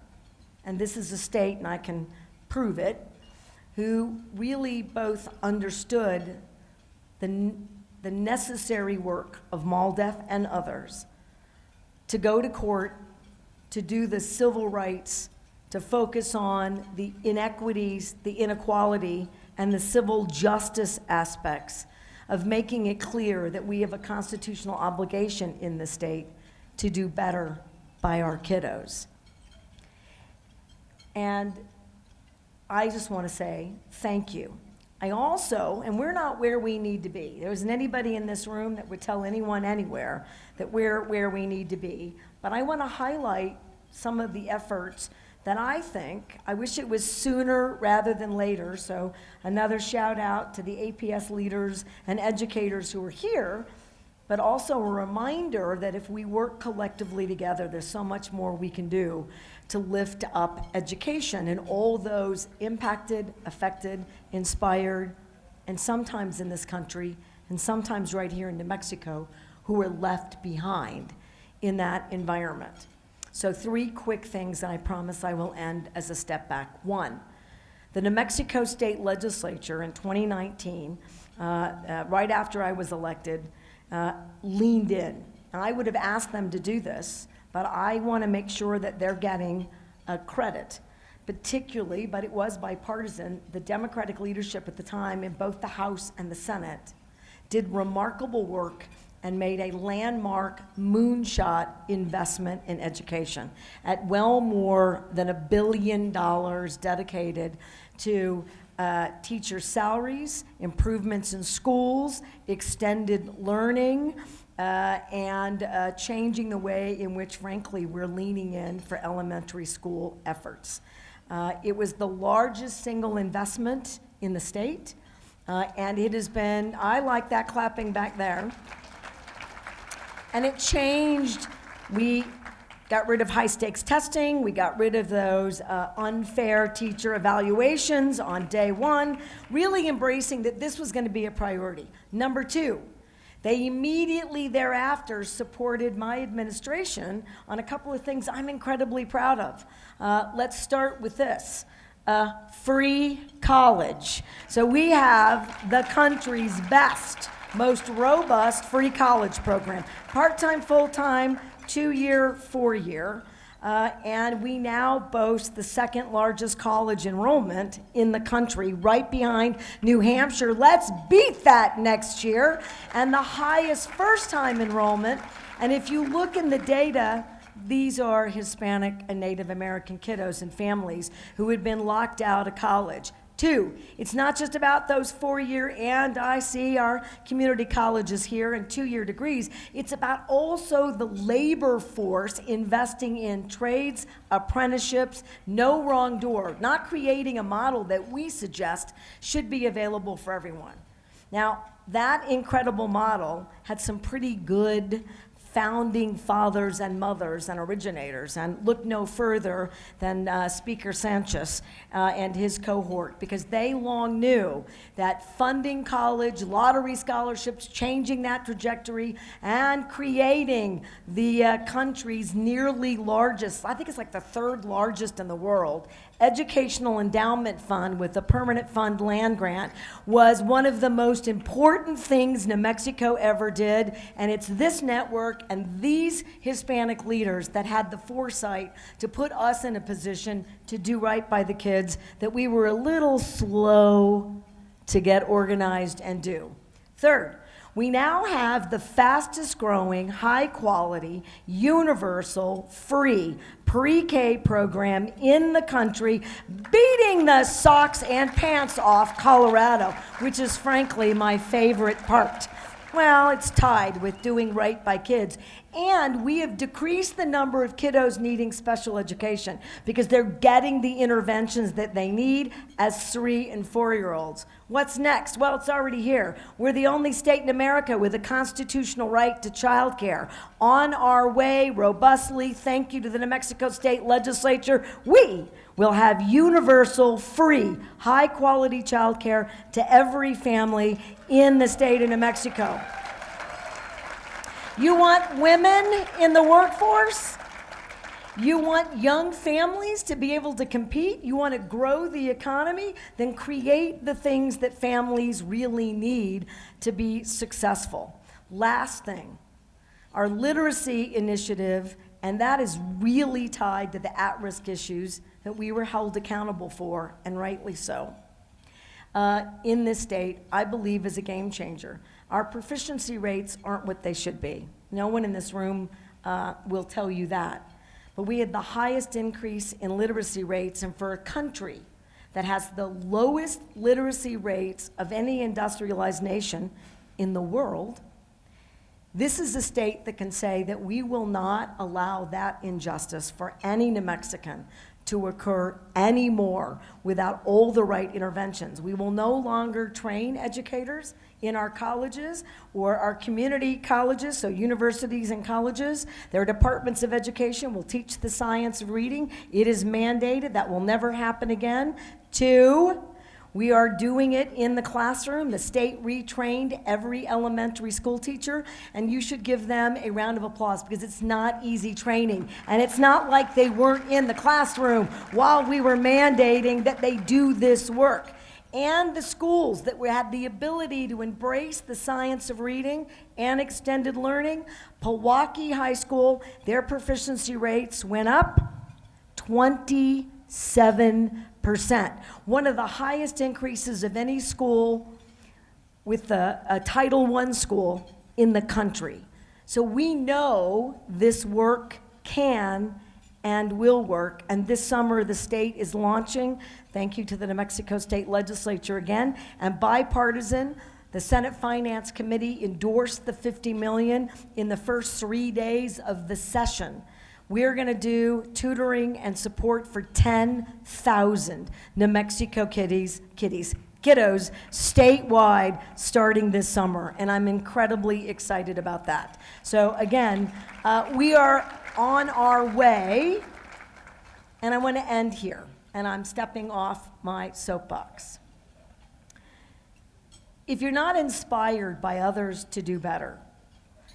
and this is a state, and I can prove it, who really both understood the necessary work of MALDEF and others to go to court, to do the civil rights, to focus on the inequities, the inequality, and the civil justice aspects of making it clear that we have a constitutional obligation in the state to do better by our kiddos. And I just want to say thank you. I also, and we're not where we need to be. There isn't anybody in this room that would tell anyone anywhere that we're where we need to be. But I want to highlight some of the efforts that I think, I wish it was sooner rather than later, so another shout out to the APS leaders and educators who are here, but also a reminder that if we work collectively together, there's so much more we can do to lift up education and all those impacted, affected, inspired, and sometimes in this country, and sometimes right here in New Mexico, who are left behind in that environment. So 3 quick things, and I promise I will end as a step back. 1, The New Mexico State Legislature in 2019, right after I was elected, leaned in. And I would have asked them to do this, but I want to make sure that they're getting credit, particularly, but it was bipartisan. The Democratic leadership at the time in both the House and the Senate did remarkable work and made a landmark moonshot investment in education at well more than $1 billion dedicated to teacher salaries, improvements in schools, extended learning, and changing the way in which, frankly, we're leaning in for elementary school efforts. It was the largest single investment in the state, and it has been, I like that clapping back there, and it changed. We got rid of high-stakes testing. We got rid of those unfair teacher evaluations on day one, really embracing that this was going to be a priority. Number two, they immediately thereafter supported my administration on a couple of things I'm incredibly proud of. Let's start with this. Free college. So we have the country's best, most robust free college program. Part-time, full-time, 2-year, 4-year. And we now boast the second largest college enrollment in the country, right behind New Hampshire. Let's beat that next year. And the highest first-time enrollment. And if you look in the data, these are Hispanic and Native American kiddos and families who had been locked out of college. Two, it's not just about those 4-year, and I see our community colleges here and 2-year degrees. It's about also the labor force investing in trades, apprenticeships, no wrong door, not creating a model that we suggest should be available for everyone. Now, that incredible model had some pretty good founding fathers and mothers and originators, and look no further than Speaker Sanchez and his cohort, because they long knew that funding college, lottery scholarships, changing that trajectory, and creating the country's nearly largest, I think it's like the 3rd largest in the world, educational endowment fund with a permanent fund land grant was one of the most important things New Mexico ever did, and it's this network and these Hispanic leaders that had the foresight to put us in a position to do right by the kids that we were a little slow to get organized and do. Third, we now have the fastest growing, high quality, universal, free pre-K program in the country, beating the socks and pants off Colorado, which is frankly my favorite part. Well, it's tied with doing right by kids. And we have decreased the number of kiddos needing special education because they're getting the interventions that they need as 3 and 4-year-olds. What's next? Well, it's already here. We're the only state in America with a constitutional right to child care. On our way, robustly, thank you to the New Mexico State Legislature, we will have universal, free, high-quality child care to every family in the state of New Mexico. You want women in the workforce? You want young families to be able to compete? You want to grow the economy? Then create the things that families really need to be successful. Last thing, our literacy initiative, and that is really tied to the at-risk issues that we were held accountable for, and rightly so. In this state, I believe is a game changer. Our proficiency rates aren't what they should be. No one in this room will tell you that. But we had the highest increase in literacy rates, and for a country that has the lowest literacy rates of any industrialized nation in the world, this is a state that can say that we will not allow that injustice for any New Mexican to occur anymore without all the right interventions. We will no longer train educators in our colleges or our community colleges, so universities and colleges. Their departments of education will teach the science of reading. It is mandated. That will never happen again. 2, We are doing it in the classroom. The state retrained every elementary school teacher, and you should give them a round of applause because it's not easy training. And it's not like they weren't in the classroom while we were mandating that they do this work. And the schools that had the ability to embrace the science of reading and extended learning, Pewaukee High School, their proficiency rates went up 27%. One of the highest increases of any school with a Title I school in the country. So we know this work can and will work, and this summer the state is launching, thank you to the New Mexico State Legislature again, and bipartisan, the Senate Finance Committee endorsed the $50 million in the first 3 days of the session. We're gonna do tutoring and support for 10,000 New Mexico kiddos statewide starting this summer, and I'm incredibly excited about that. So again, we are on our way, and I want to end here, and I'm stepping off my soapbox. If you're not inspired by others to do better,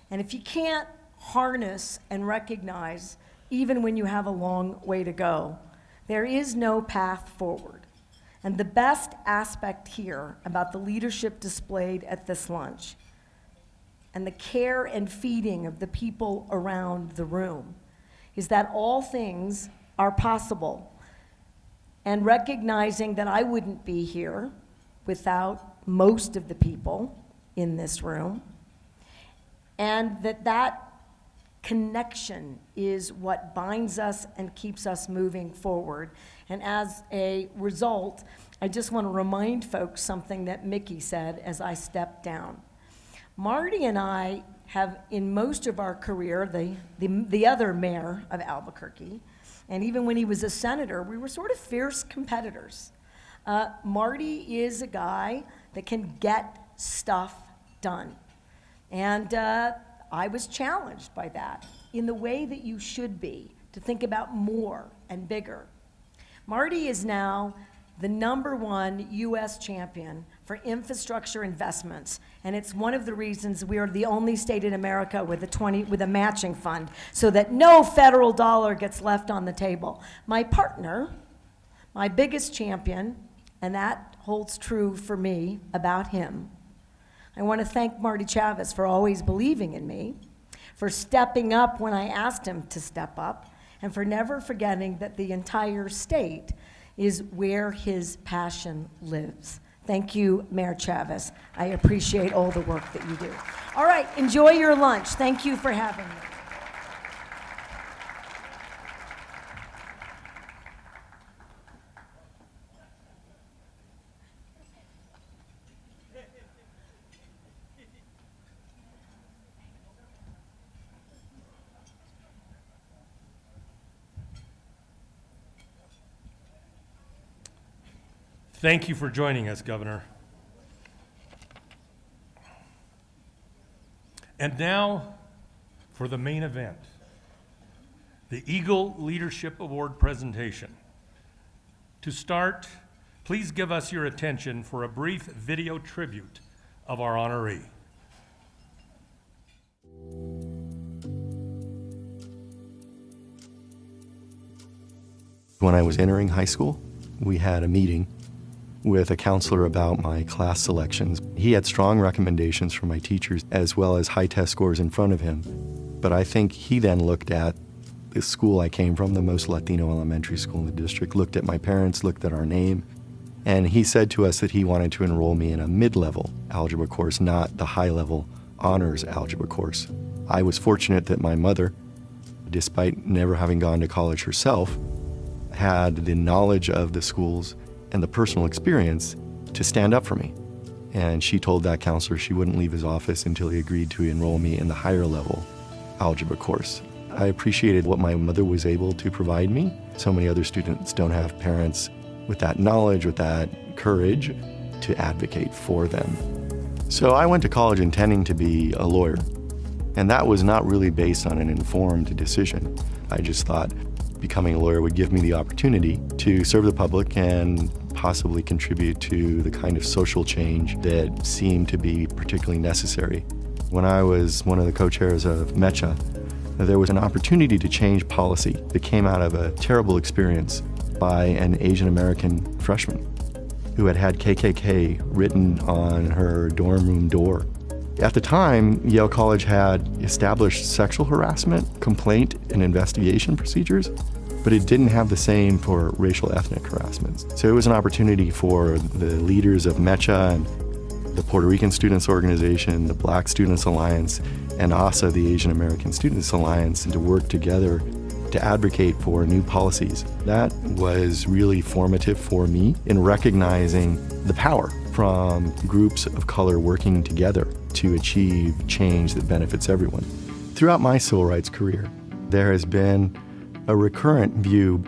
and if you can't harness and recognize even when you have a long way to go, there is no path forward. And the best aspect here about the leadership displayed at this lunch and the care and feeding of the people around the room is that all things are possible. And recognizing that I wouldn't be here without most of the people in this room, and that connection is what binds us and keeps us moving forward. And as a result, I just want to remind folks something that Mickey said as I stepped down. Marty and I have, in most of our career, the other mayor of Albuquerque, and even when he was a senator, we were sort of fierce competitors. Marty is a guy that can get stuff done. And I was challenged by that in the way that you should be, to think about more and bigger. Marty is now the #1 U.S. champion for infrastructure investments, and it's one of the reasons we are the only state in America with a matching fund, so that no federal dollar gets left on the table. My partner, my biggest champion, and that holds true for me about him, I want to thank Marty Chavez for always believing in me, for stepping up when I asked him to step up, and for never forgetting that the entire state is where his passion lives. Thank you, Mayor Chavez. I appreciate all the work that you do. All right, enjoy your lunch. Thank you for having me. Thank you for joining us, Governor. And now for the main event, the Eagle Leadership Award presentation. To start, please give us your attention for a brief video tribute of our honoree. When I was entering high school, we had a meeting with a counselor about my class selections. He had strong recommendations from my teachers as well as high test scores in front of him. But I think he then looked at the school I came from, the most Latino elementary school in the district, looked at my parents, looked at our name, and he said to us that he wanted to enroll me in a mid-level algebra course, not the high-level honors algebra course. I was fortunate that my mother, despite never having gone to college herself, had the knowledge of the schools and the personal experience to stand up for me. And she told that counselor she wouldn't leave his office until he agreed to enroll me in the higher level algebra course. I appreciated what my mother was able to provide me. So many other students don't have parents with that knowledge, with that courage to advocate for them. So I went to college intending to be a lawyer. And that was not really based on an informed decision. I just thought becoming a lawyer would give me the opportunity to serve the public and possibly contribute to the kind of social change that seemed to be particularly necessary. When I was one of the co-chairs of MECHA, there was an opportunity to change policy that came out of a terrible experience by an Asian American freshman who had had KKK written on her dorm room door. At the time, Yale College had established sexual harassment, complaint, and investigation procedures, but it didn't have the same for racial ethnic harassments. So it was an opportunity for the leaders of MECHA and the Puerto Rican Students Organization, the Black Students Alliance, and also the Asian American Students Alliance to work together to advocate for new policies. That was really formative for me in recognizing the power from groups of color working together to achieve change that benefits everyone. Throughout my civil rights career, there has been a recurrent view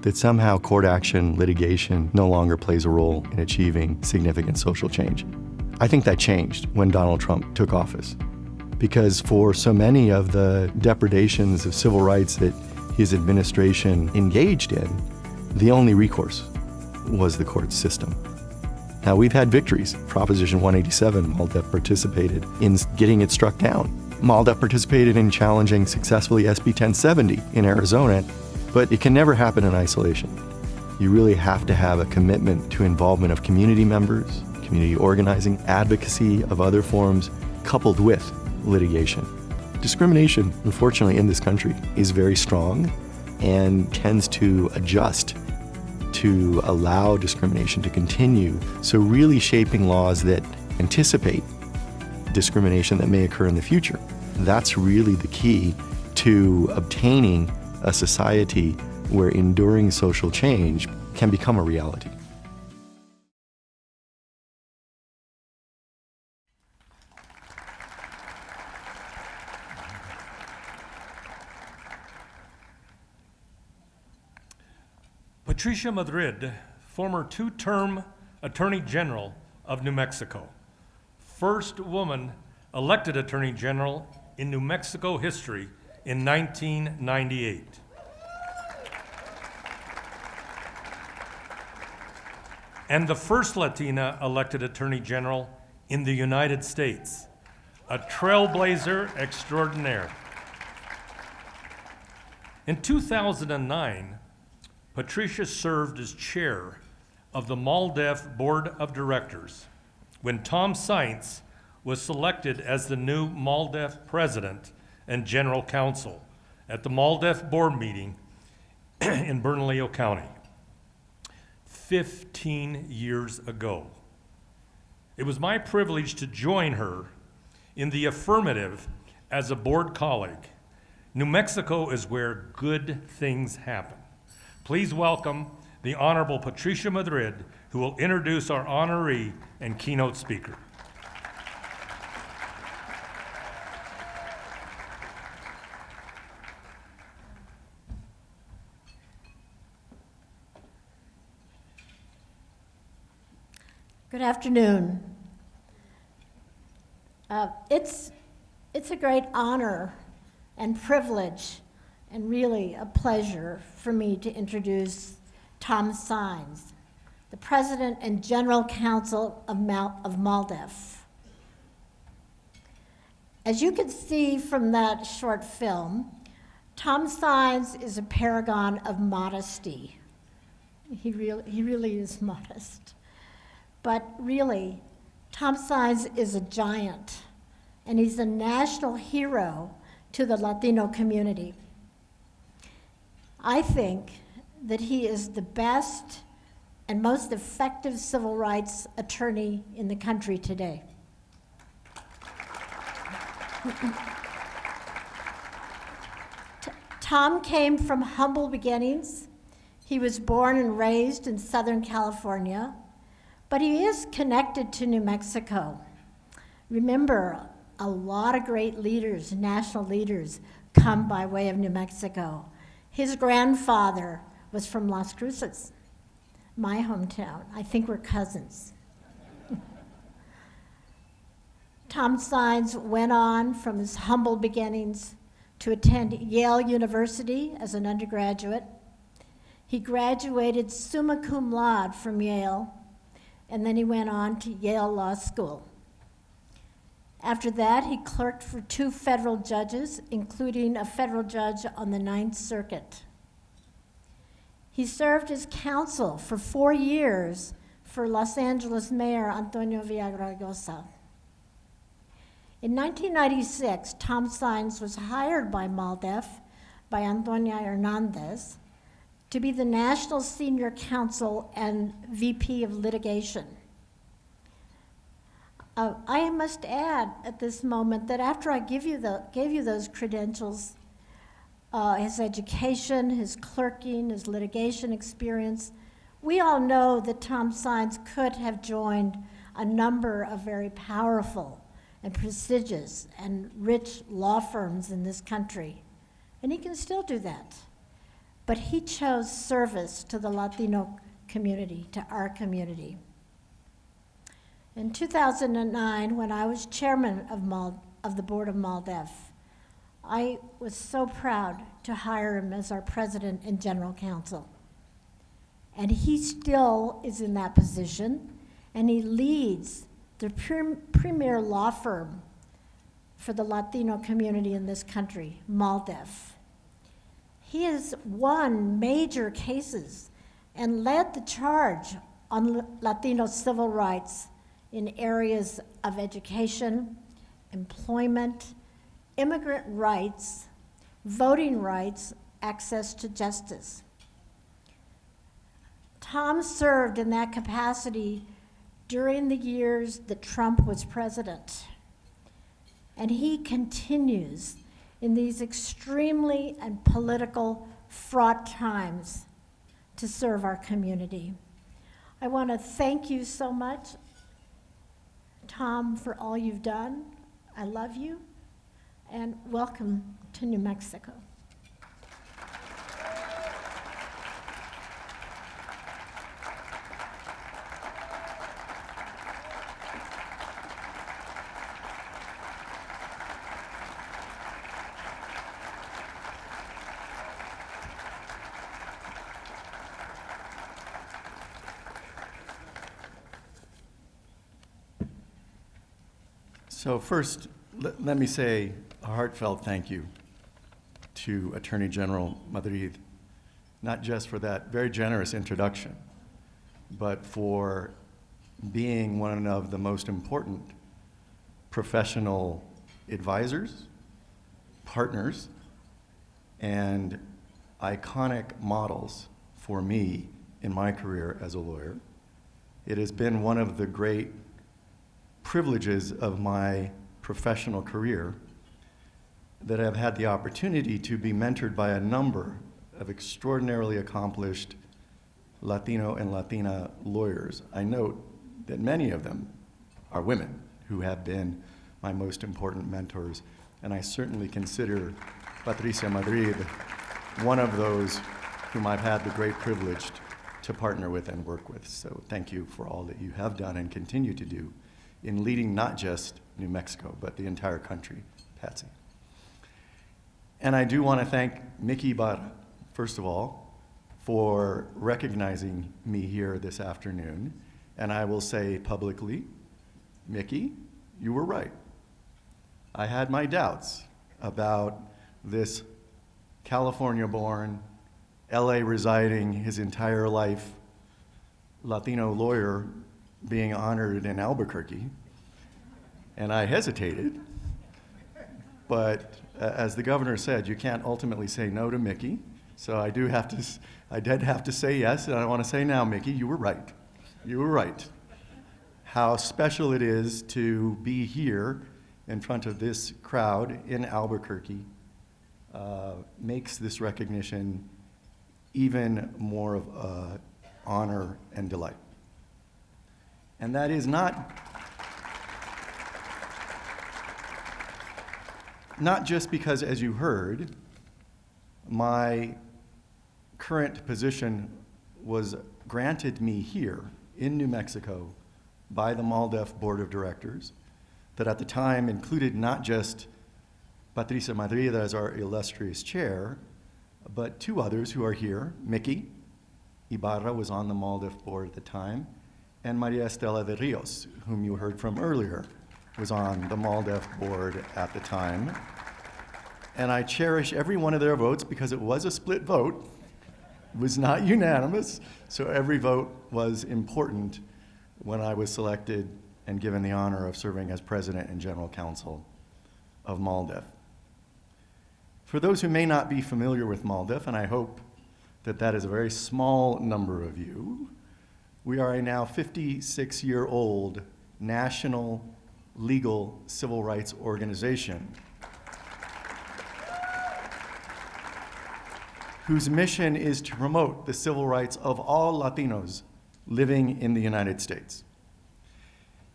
that somehow court action, litigation, no longer plays a role in achieving significant social change. I think that changed when Donald Trump took office, because for so many of the depredations of civil rights that his administration engaged in, the only recourse was the court system. Now, we've had victories. Proposition 187, MALDEF participated in getting it struck down. MALDEF participated in challenging successfully SB 1070 in Arizona, but it can never happen in isolation. You really have to have a commitment to involvement of community members, community organizing, advocacy of other forms, coupled with litigation. Discrimination, unfortunately, in this country is very strong and tends to adjust to allow discrimination to continue. So really shaping laws that anticipate discrimination that may occur in the future. That's really the key to obtaining a society where enduring social change can become a reality. Patricia Madrid, former two-term Attorney General of New Mexico. First woman elected Attorney General in New Mexico history in 1998. And the first Latina elected Attorney General in the United States, a trailblazer extraordinaire. In 2009, Patricia served as chair of the MALDEF Board of Directors when Tom Sainz was selected as the new MALDEF president and general counsel at the MALDEF board meeting in Bernalillo County 15 years ago. It was my privilege to join her in the affirmative as a board colleague. New Mexico is where good things happen. Please welcome the Honorable Patricia Madrid, who will introduce our honoree and keynote speaker. Good afternoon. It's a great honor and privilege and really a pleasure for me to introduce Tom Sainz, the President and General Counsel of MALDEF. As you can see from that short film, Tom Sainz is a paragon of modesty. He really is modest. But really, Tom Sainz is a giant, and he's a national hero to the Latino community. I think that he is the best and most effective civil rights attorney in the country today. Tom came from humble beginnings. He was born and raised in Southern California, but he is connected to New Mexico. Remember, a lot of great leaders, national leaders, come by way of New Mexico. His grandfather was from Las Cruces, my hometown. I think we're cousins. Tom Sainz went on from his humble beginnings to attend Yale University as an undergraduate. He graduated summa cum laude from Yale, and then he went on to Yale Law School. After that, he clerked for 2 federal judges, including a federal judge on the Ninth Circuit. He served as counsel for 4 years for Los Angeles Mayor Antonio Villaraigosa. In 1996, Tom Saenz was hired by MALDEF, by Antonia Hernandez, to be the National Senior Counsel and VP of Litigation. I must add at this moment that after I gave you those credentials, his education, his clerking, his litigation experience, we all know that Tom Saenz could have joined a number of very powerful and prestigious and rich law firms in this country, and he can still do that. But he chose service to the Latino community, to our community. In 2009, when I was chairman of the board of MALDEF, I was so proud to hire him as our president and general counsel. And he still is in that position, and he leads the premier law firm for the Latino community in this country, MALDEF. He has won major cases and led the charge on Latino civil rights in areas of education, employment, immigrant rights, voting rights, access to justice. Tom served in that capacity during the years that Trump was president, and he continues in these extremely and political fraught times to serve our community. I want to thank you so much, Tom, for all you've done. I love you, and welcome to New Mexico. So first, let me say a heartfelt thank you to Attorney General Madrid, not just for that very generous introduction, but for being one of the most important professional advisors, partners, and iconic models for me in my career as a lawyer. It has been one of the great privileges of my professional career that I've had the opportunity to be mentored by a number of extraordinarily accomplished Latino and Latina lawyers. I note that many of them are women who have been my most important mentors, and I certainly consider Patricia Madrid one of those whom I've had the great privilege to partner with and work with. So thank you for all that you have done and continue to do in leading not just New Mexico, but the entire country, Patsy. And I do want to thank Mickey Ibarra, first of all, for recognizing me here this afternoon. And I will say publicly, Mickey, you were right. I had my doubts about this California-born, LA residing his entire life Latino lawyer being honored in Albuquerque, and I hesitated. But as the governor said, you can't ultimately say no to Mickey, so I did have to say yes, and I want to say now, Mickey, you were right. You were right. How special it is to be here in front of this crowd in Albuquerque makes this recognition even more of an honor and delight. And that is not just because, as you heard, my current position was granted me here in New Mexico by the MALDEF Board of Directors, that at the time included not just Patricia Madrid as our illustrious chair, but 2 others who are here, Mickey Ibarra was on the MALDEF board at the time, and Maria Estela de Rios, whom you heard from earlier, was on the MALDEF board at the time. And I cherish every one of their votes because it was a split vote. It was not unanimous, so every vote was important when I was selected and given the honor of serving as president and general counsel of MALDEF. For those who may not be familiar with MALDEF, and I hope that that is a very small number of you, we are a now 56-year-old national legal civil rights organization whose mission is to promote the civil rights of all Latinos living in the United States.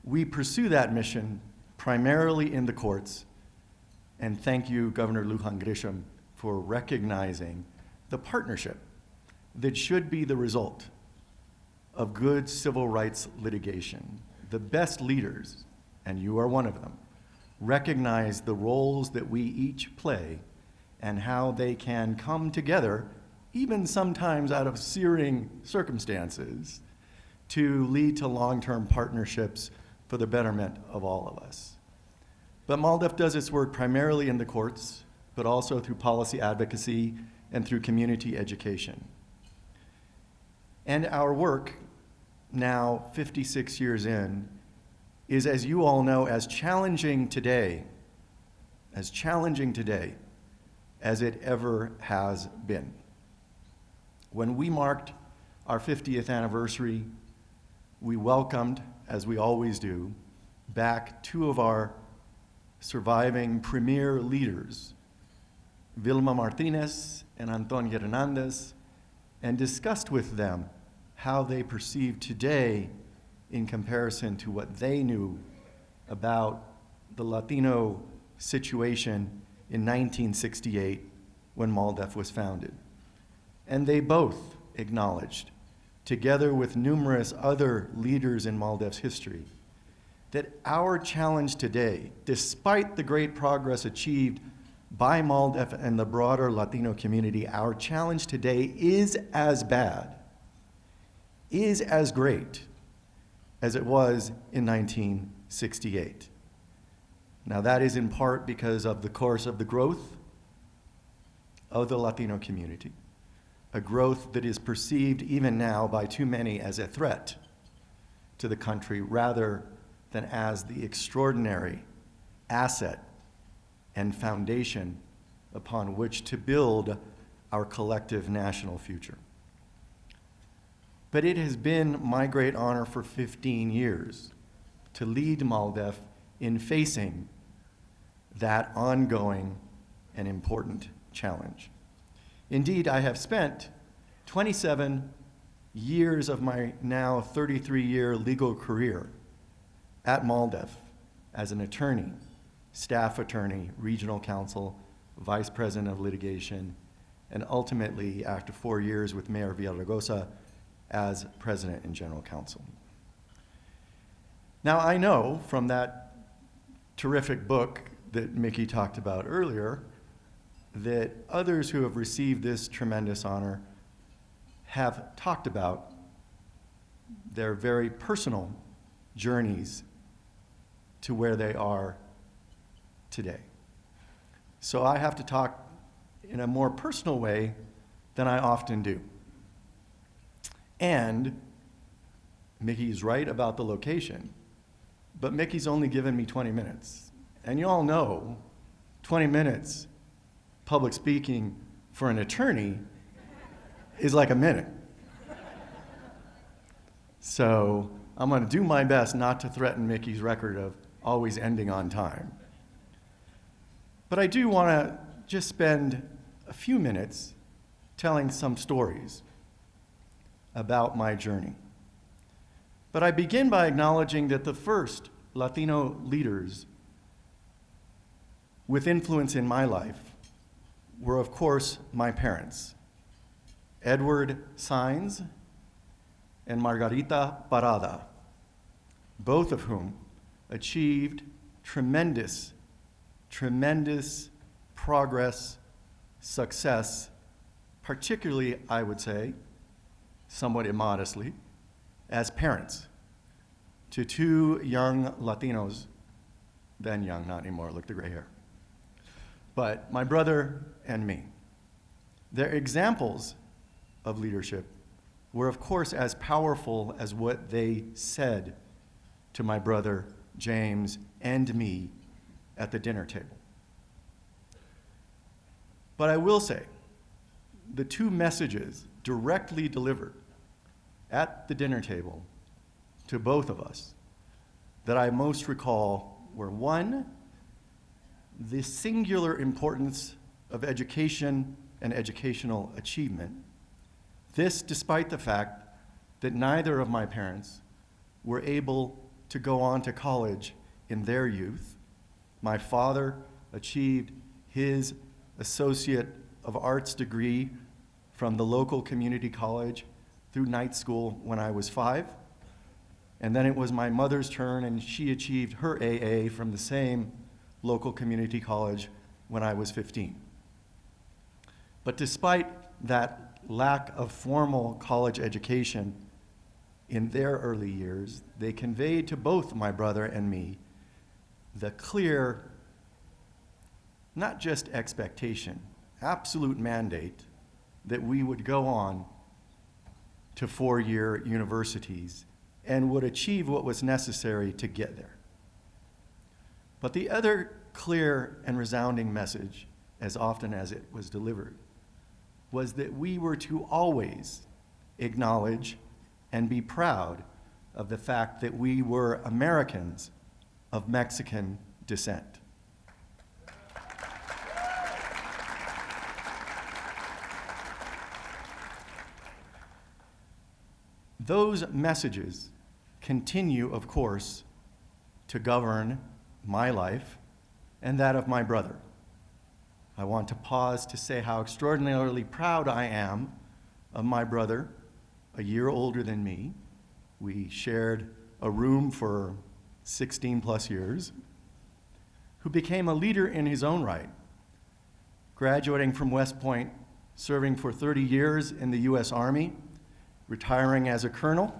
We pursue that mission primarily in the courts, and thank you, Governor Lujan Grisham, for recognizing the partnership that should be the result of good civil rights litigation. The best leaders, and you are one of them, recognize the roles that we each play and how they can come together, even sometimes out of searing circumstances, to lead to long-term partnerships for the betterment of all of us. But MALDEF does its work primarily in the courts, but also through policy advocacy and through community education. And our work, now 56 years in, is, as you all know, as challenging today as it ever has been. When we marked our 50th anniversary, we welcomed, as we always do, back two of our surviving premier leaders, Vilma Martinez and Antonio Hernandez, and discussed with them how they perceive today in comparison to what they knew about the Latino situation in 1968 when MALDEF was founded. And they both acknowledged, together with numerous other leaders in MALDEF's history, that our challenge today, despite the great progress achieved by MALDEF and the broader Latino community, our challenge today is as bad, is as great as it was in 1968. Now that is in part because of the course of the growth of the Latino community, a growth that is perceived even now by too many as a threat to the country rather than as the extraordinary asset and foundation upon which to build our collective national future. But it has been my great honor for 15 years to lead MALDEF in facing that ongoing and important challenge. Indeed, I have spent 27 years of my now 33-year legal career at MALDEF as an attorney, staff attorney, regional counsel, vice president of litigation, and ultimately, after 4 years with Mayor Villaraigosa, as president and general counsel. Now, I know from that terrific book that Mickey talked about earlier that others who have received this tremendous honor have talked about their very personal journeys to where they are today. So I have to talk in a more personal way than I often do. And Mickey's right about the location, but Mickey's only given me 20 minutes. And you all know 20 minutes public speaking for an attorney is like a minute. So I'm going to do my best not to threaten Mickey's record of always ending on time. But I do want to just spend a few minutes telling some stories about my journey. But I begin by acknowledging that the first Latino leaders with influence in my life were, of course, my parents, Edward Saenz and Margarita Parada, both of whom achieved tremendous progress, success, particularly, I would say, somewhat immodestly, as parents to two young Latinos, then young, not anymore, look the gray hair, but my brother and me. Their examples of leadership were, of course, as powerful as what they said to my brother James and me at the dinner table. But I will say, the two messages directly delivered at the dinner table to both of us that I most recall were, one, the singular importance of education and educational achievement. This despite the fact that neither of my parents were able to go on to college in their youth. My father achieved his Associate of Arts degree from the local community college through night school when I was 5. And then it was my mother's turn, and she achieved her AA from the same local community college when I was 15. But despite that lack of formal college education in their early years, they conveyed to both my brother and me the clear, not just expectation, absolute mandate that we would go on to 4-year universities and would achieve what was necessary to get there. But the other clear and resounding message, as often as it was delivered, was that we were to always acknowledge and be proud of the fact that we were Americans of Mexican descent. Those messages continue, of course, to govern my life and that of my brother. I want to pause to say how extraordinarily proud I am of my brother, a year older than me. We shared a room for 16 plus years, who became a leader in his own right, graduating from West Point, serving for 30 years in the US Army, retiring as a colonel,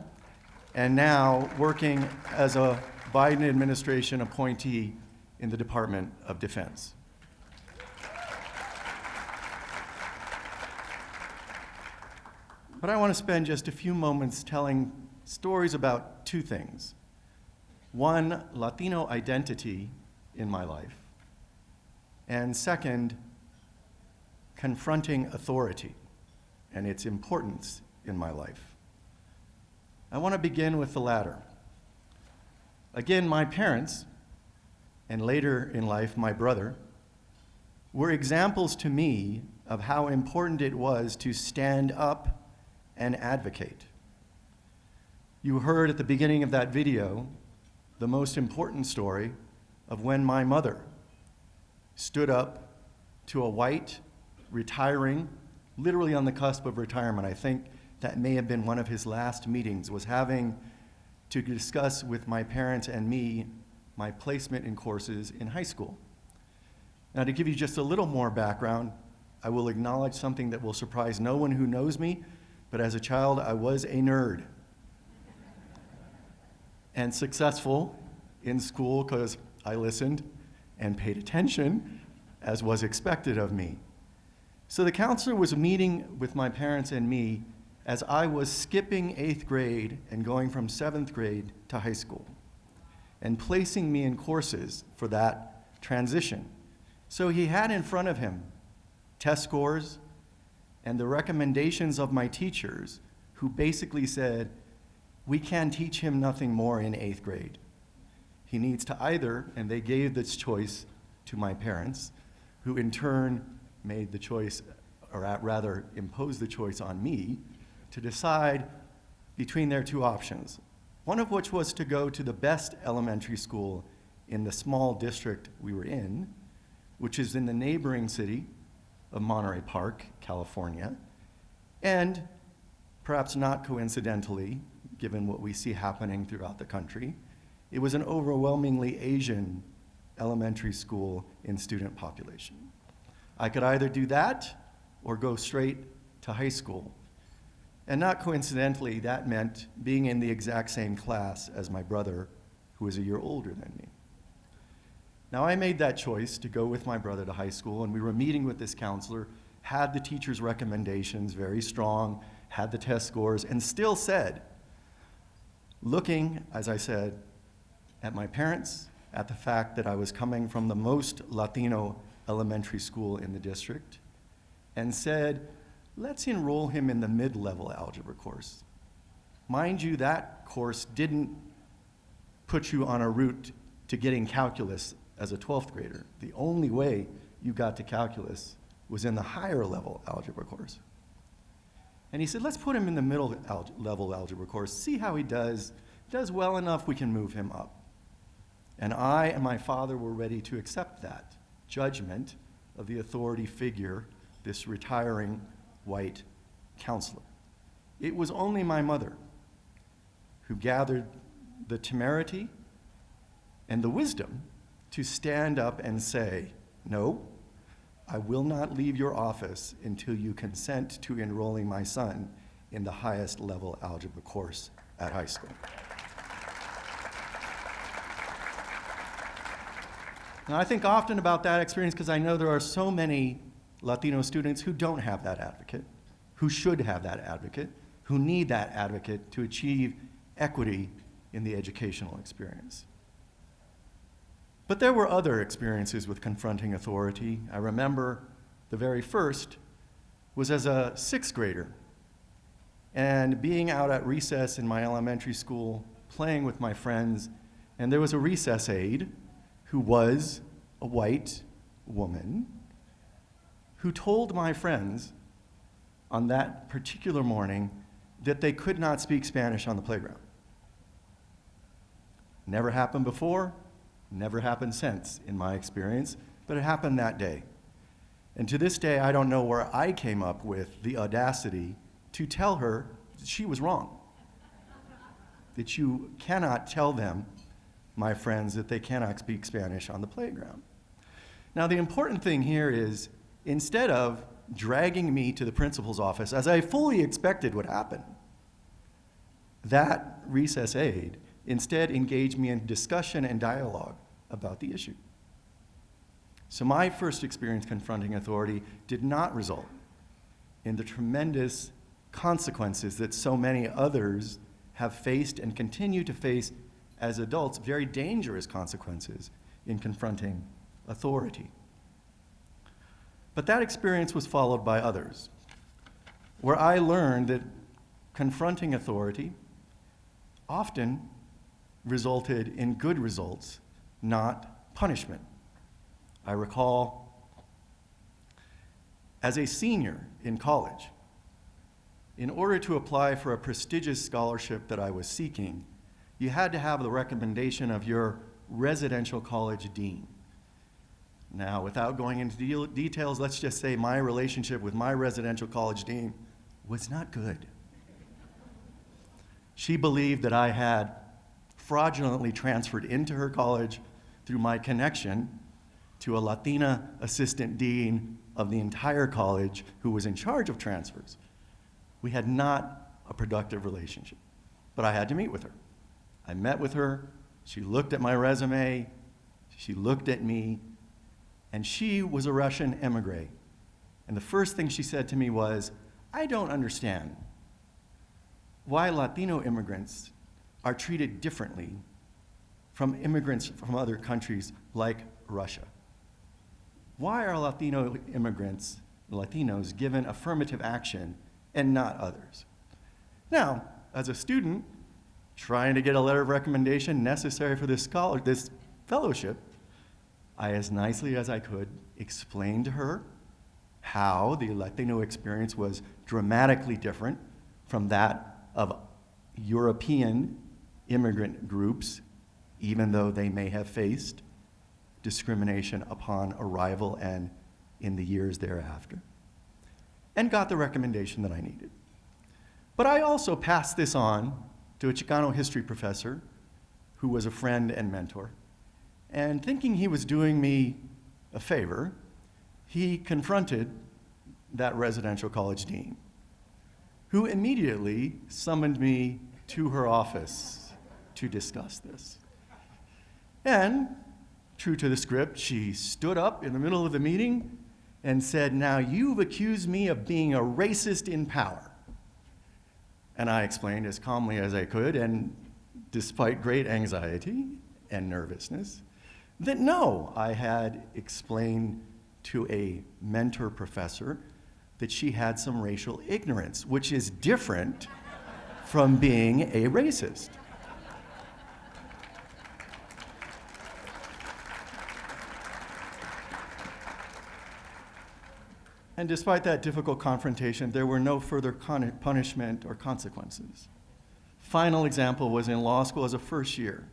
and now working as a Biden administration appointee in the Department of Defense. But I want to spend just a few moments telling stories about two things. One, Latino identity in my life, and second, confronting authority and its importance in my life. I want to begin with the latter. Again, my parents, and later in life, my brother, were examples to me of how important it was to stand up and advocate. You heard at the beginning of that video the most important story of when my mother stood up to a white, retiring, literally on the cusp of retirement. I think that may have been one of his last meetings, was having to discuss with my parents and me my placement in courses in high school. Now, to give you just a little more background, I will acknowledge something that will surprise no one who knows me, but as a child, I was a nerd and successful in school because I listened and paid attention, as was expected of me. So the counselor was meeting with my parents and me as I was skipping 8th grade and going from 7th grade to high school, and placing me in courses for that transition. So he had in front of him test scores and the recommendations of my teachers, who basically said, we can teach him nothing more in 8th grade. He needs to either, and they gave this choice to my parents, who in turn made the choice, or rather imposed the choice on me, to decide between their two options. One of which was to go to the best elementary school in the small district we were in, which is in the neighboring city of Monterey Park, California, and perhaps not coincidentally, given what we see happening throughout the country, it was an overwhelmingly Asian elementary school in student population. I could either do that or go straight to high school. And not coincidentally, that meant being in the exact same class as my brother, who was a year older than me. Now, I made that choice to go with my brother to high school, and we were meeting with this counselor, had the teacher's recommendations, very strong, had the test scores, and still said, looking, as I said, at my parents, at the fact that I was coming from the most Latino elementary school in the district, and said, let's enroll him in the mid-level algebra course. Mind you, that course didn't put you on a route to getting calculus as a 12th grader. The only way you got to calculus was in the higher level algebra course. And he said, let's put him in the middle level algebra course, see how he does. Does well enough, we can move him up. And I and my father were ready to accept that judgment of the authority figure, this retiring white counselor. It was only my mother who gathered the temerity and the wisdom to stand up and say, no, I will not leave your office until you consent to enrolling my son in the highest level algebra course at high school. Now, I think often about that experience because I know there are so many Latino students who don't have that advocate, who should have that advocate, who need that advocate to achieve equity in the educational experience. But there were other experiences with confronting authority. I remember the very first was as a 6th grader and being out at recess in my elementary school, playing with my friends, and there was a recess aide who was a white woman who told my friends on that particular morning that they could not speak Spanish on the playground. Never happened before, never happened since in my experience, but it happened that day. And to this day, I don't know where I came up with the audacity to tell her that she was wrong. That you cannot tell them, my friends, that they cannot speak Spanish on the playground. Now, the important thing here is, instead of dragging me to the principal's office, as I fully expected would happen, that recess aide instead engaged me in discussion and dialogue about the issue. So my first experience confronting authority did not result in the tremendous consequences that so many others have faced and continue to face as adults, very dangerous consequences in confronting authority. But that experience was followed by others, where I learned that confronting authority often resulted in good results, not punishment. I recall as a senior in college, in order to apply for a prestigious scholarship that I was seeking, you had to have the recommendation of your residential college dean. Now, without going into details, let's just say my relationship with my residential college dean was not good. She believed that I had fraudulently transferred into her college through my connection to a Latina assistant dean of the entire college who was in charge of transfers. We had not a productive relationship, but I had to meet with her. I met with her, she looked at my resume, she looked at me, and she was a Russian emigre. And the first thing she said to me was, I don't understand why Latino immigrants are treated differently from immigrants from other countries like Russia. Why are Latino immigrants, Latinos, given affirmative action and not others? Now, as a student trying to get a letter of recommendation necessary for this fellowship, I, as nicely as I could, explained to her how the Latino experience was dramatically different from that of European immigrant groups, even though they may have faced discrimination upon arrival and in the years thereafter, and got the recommendation that I needed. But I also passed this on to a Chicano history professor who was a friend and mentor, and thinking he was doing me a favor, he confronted that residential college dean, who immediately summoned me to her office to discuss this. And, true to the script, she stood up in the middle of the meeting and said, "Now you've accused me of being a racist in power." And I explained as calmly as I could, and despite great anxiety and nervousness, that no, I had explained to a mentor professor that she had some racial ignorance, which is different from being a racist. And despite that difficult confrontation, there were no further punishment or consequences. Final example was in law school as a first year.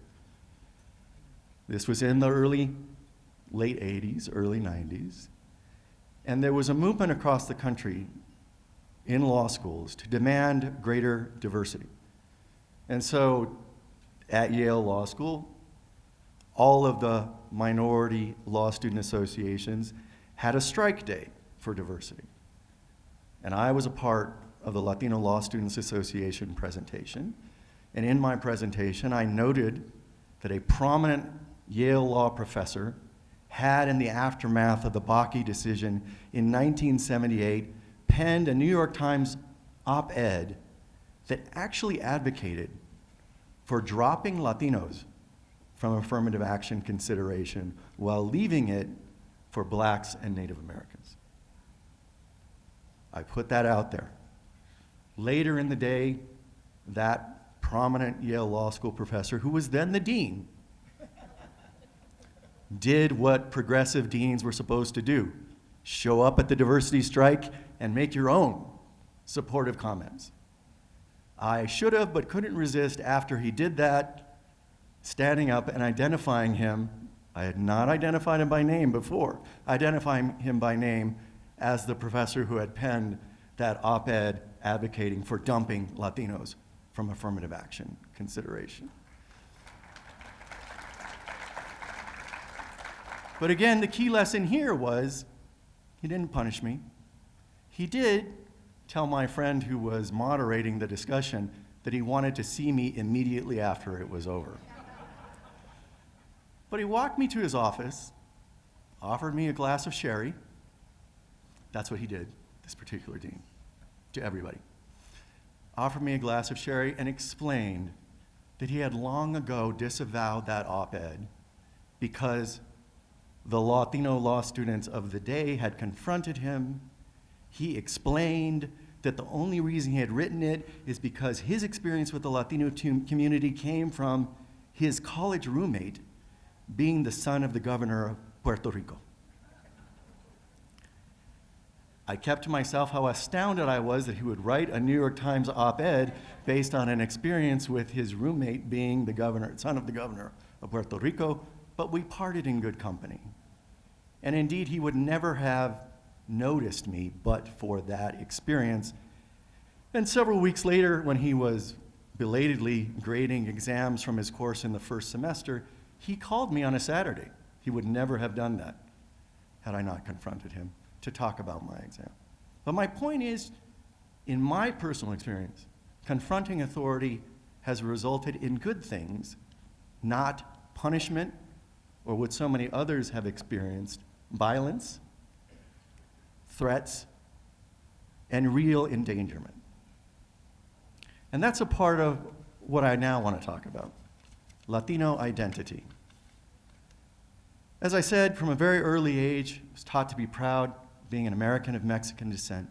This was in the late 80s, early 90s. And there was a movement across the country in law schools to demand greater diversity. And so at Yale Law School, all of the minority law student associations had a strike day for diversity. And I was a part of the Latino Law Students Association presentation. And in my presentation, I noted that a prominent Yale law professor had, in the aftermath of the Bakke decision in 1978, penned a New York Times op-ed that actually advocated for dropping Latinos from affirmative action consideration while leaving it for blacks and Native Americans. I put that out there. Later in the day, that prominent Yale Law School professor, who was then the dean, did what progressive deans were supposed to do: show up at the diversity strike and make your own supportive comments. I should have, but couldn't resist after he did that, standing up and identifying him. I had not identified him by name before, identifying him by name as the professor who had penned that op-ed advocating for dumping Latinos from affirmative action consideration. But again, the key lesson here was he didn't punish me. He did tell my friend who was moderating the discussion that he wanted to see me immediately after it was over. But he walked me to his office, offered me a glass of sherry. That's what he did, this particular dean, to everybody. Offered me a glass of sherry and explained that he had long ago disavowed that op-ed because the Latino law students of the day had confronted him. He explained that the only reason he had written it is because his experience with the Latino community came from his college roommate being the son of the governor of Puerto Rico. I kept to myself how astounded I was that he would write a New York Times op-ed based on an experience with his roommate being the governor, son of the governor of Puerto Rico, but we parted in good company. And indeed, he would never have noticed me but for that experience. And several weeks later, when he was belatedly grading exams from his course in the first semester, he called me on a Saturday. He would never have done that had I not confronted him to talk about my exam. But my point is, in my personal experience, confronting authority has resulted in good things, not punishment, or what so many others have experienced, violence, threats, and real endangerment. And that's a part of what I now want to talk about, Latino identity. As I said, from a very early age, I was taught to be proud, being an American of Mexican descent.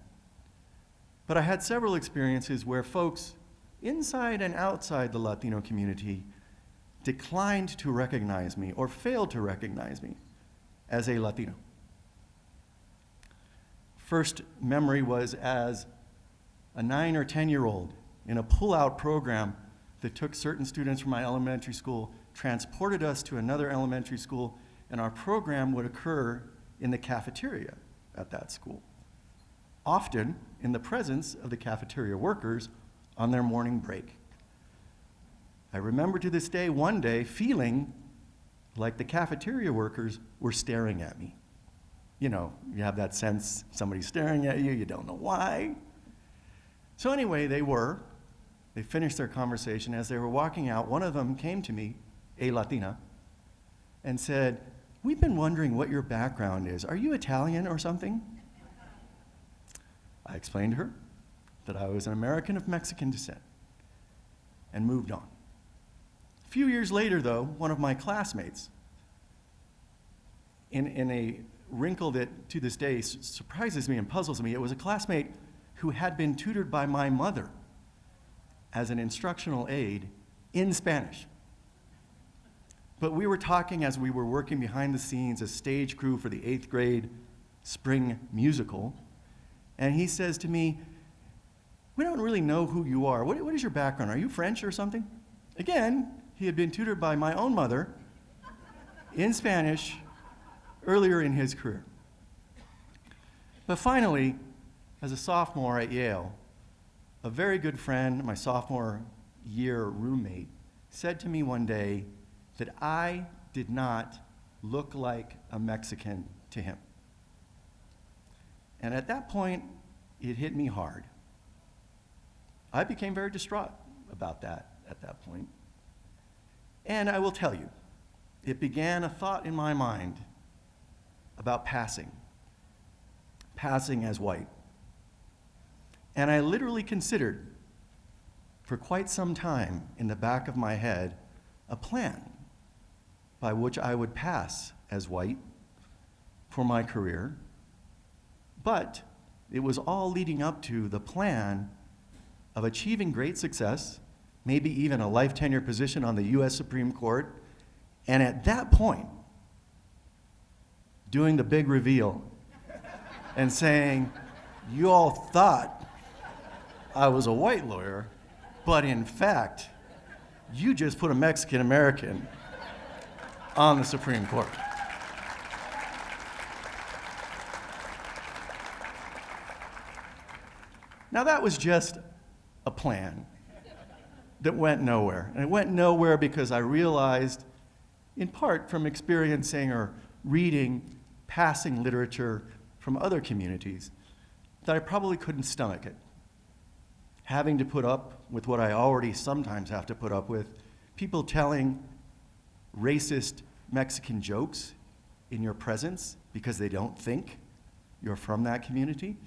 But I had several experiences where folks inside and outside the Latino community declined to recognize me or failed to recognize me as a Latino. First memory was as a 9 or 10-year-old in a pull-out program that took certain students from my elementary school, transported us to another elementary school, and our program would occur in the cafeteria at that school, often in the presence of the cafeteria workers on their morning break. I remember to this day, one day, feeling like the cafeteria workers were staring at me. You know, you have that sense somebody's staring at you, you don't know why. So anyway, they finished their conversation. As they were walking out, one of them came to me, a Latina, and said, "We've been wondering what your background is. Are you Italian or something?" I explained to her that I was an American of Mexican descent and moved on. A few years later, though, one of my classmates, in a wrinkle that to this day surprises me and puzzles me, it was a classmate who had been tutored by my mother as an instructional aide in Spanish. But we were talking as we were working behind the scenes as stage crew for the 8th grade spring musical, and he says to me, "We don't really know who you are. What is your background? Are you French or something?" Again, he had been tutored by my own mother in Spanish earlier in his career. But finally, as a sophomore at Yale, a very good friend, my sophomore year roommate, said to me one day that I did not look like a Mexican to him. And at that point, it hit me hard. I became very distraught about that at that point. And I will tell you, it began a thought in my mind about passing as white. And I literally considered, for quite some time in the back of my head, a plan by which I would pass as white for my career. But it was all leading up to the plan of achieving great success, maybe even a life tenure position on the US Supreme Court, and at that point, doing the big reveal and saying, "You all thought I was a white lawyer, but in fact, you just put a Mexican American on the Supreme Court." Now that was just a plan that went nowhere. And it went nowhere because I realized, in part from experiencing or reading passing literature from other communities, that I probably couldn't stomach it. Having to put up with what I already sometimes have to put up with, people telling racist Mexican jokes in your presence because they don't think you're from that community.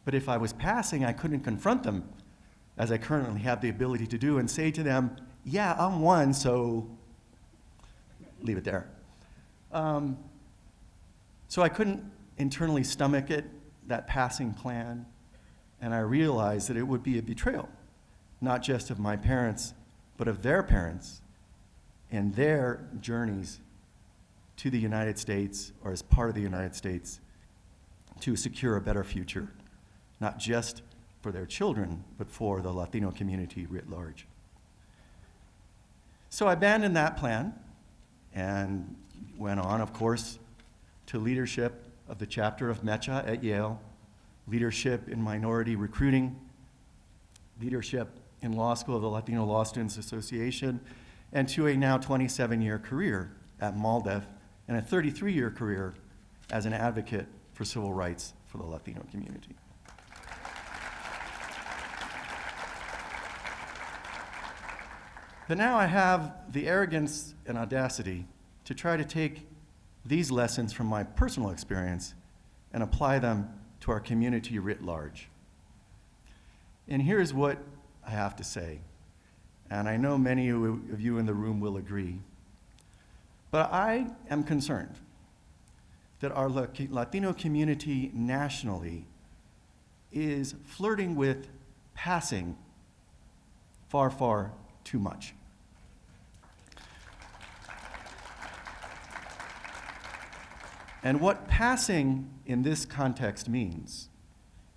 But if I was passing, I couldn't confront them, as I currently have the ability to do, and say to them, "Yeah, I'm one, so leave it there." So I couldn't internally stomach it, that passing plan, and I realized that it would be a betrayal, not just of my parents, but of their parents and their journeys to the United States, or as part of the United States, to secure a better future, not just for their children, but for the Latino community writ large. So I abandoned that plan and went on, of course, to leadership of the chapter of MECHA at Yale, leadership in minority recruiting, leadership in law school of the Latino Law Students Association, and to a now 27-year career at MALDEF, and a 33-year career as an advocate for civil rights for the Latino community. But now I have the arrogance and audacity to try to take these lessons from my personal experience and apply them to our community writ large. And here's what I have to say, and I know many of you in the room will agree, but I am concerned that our Latino community nationally is flirting with passing far, far too much. And what passing in this context means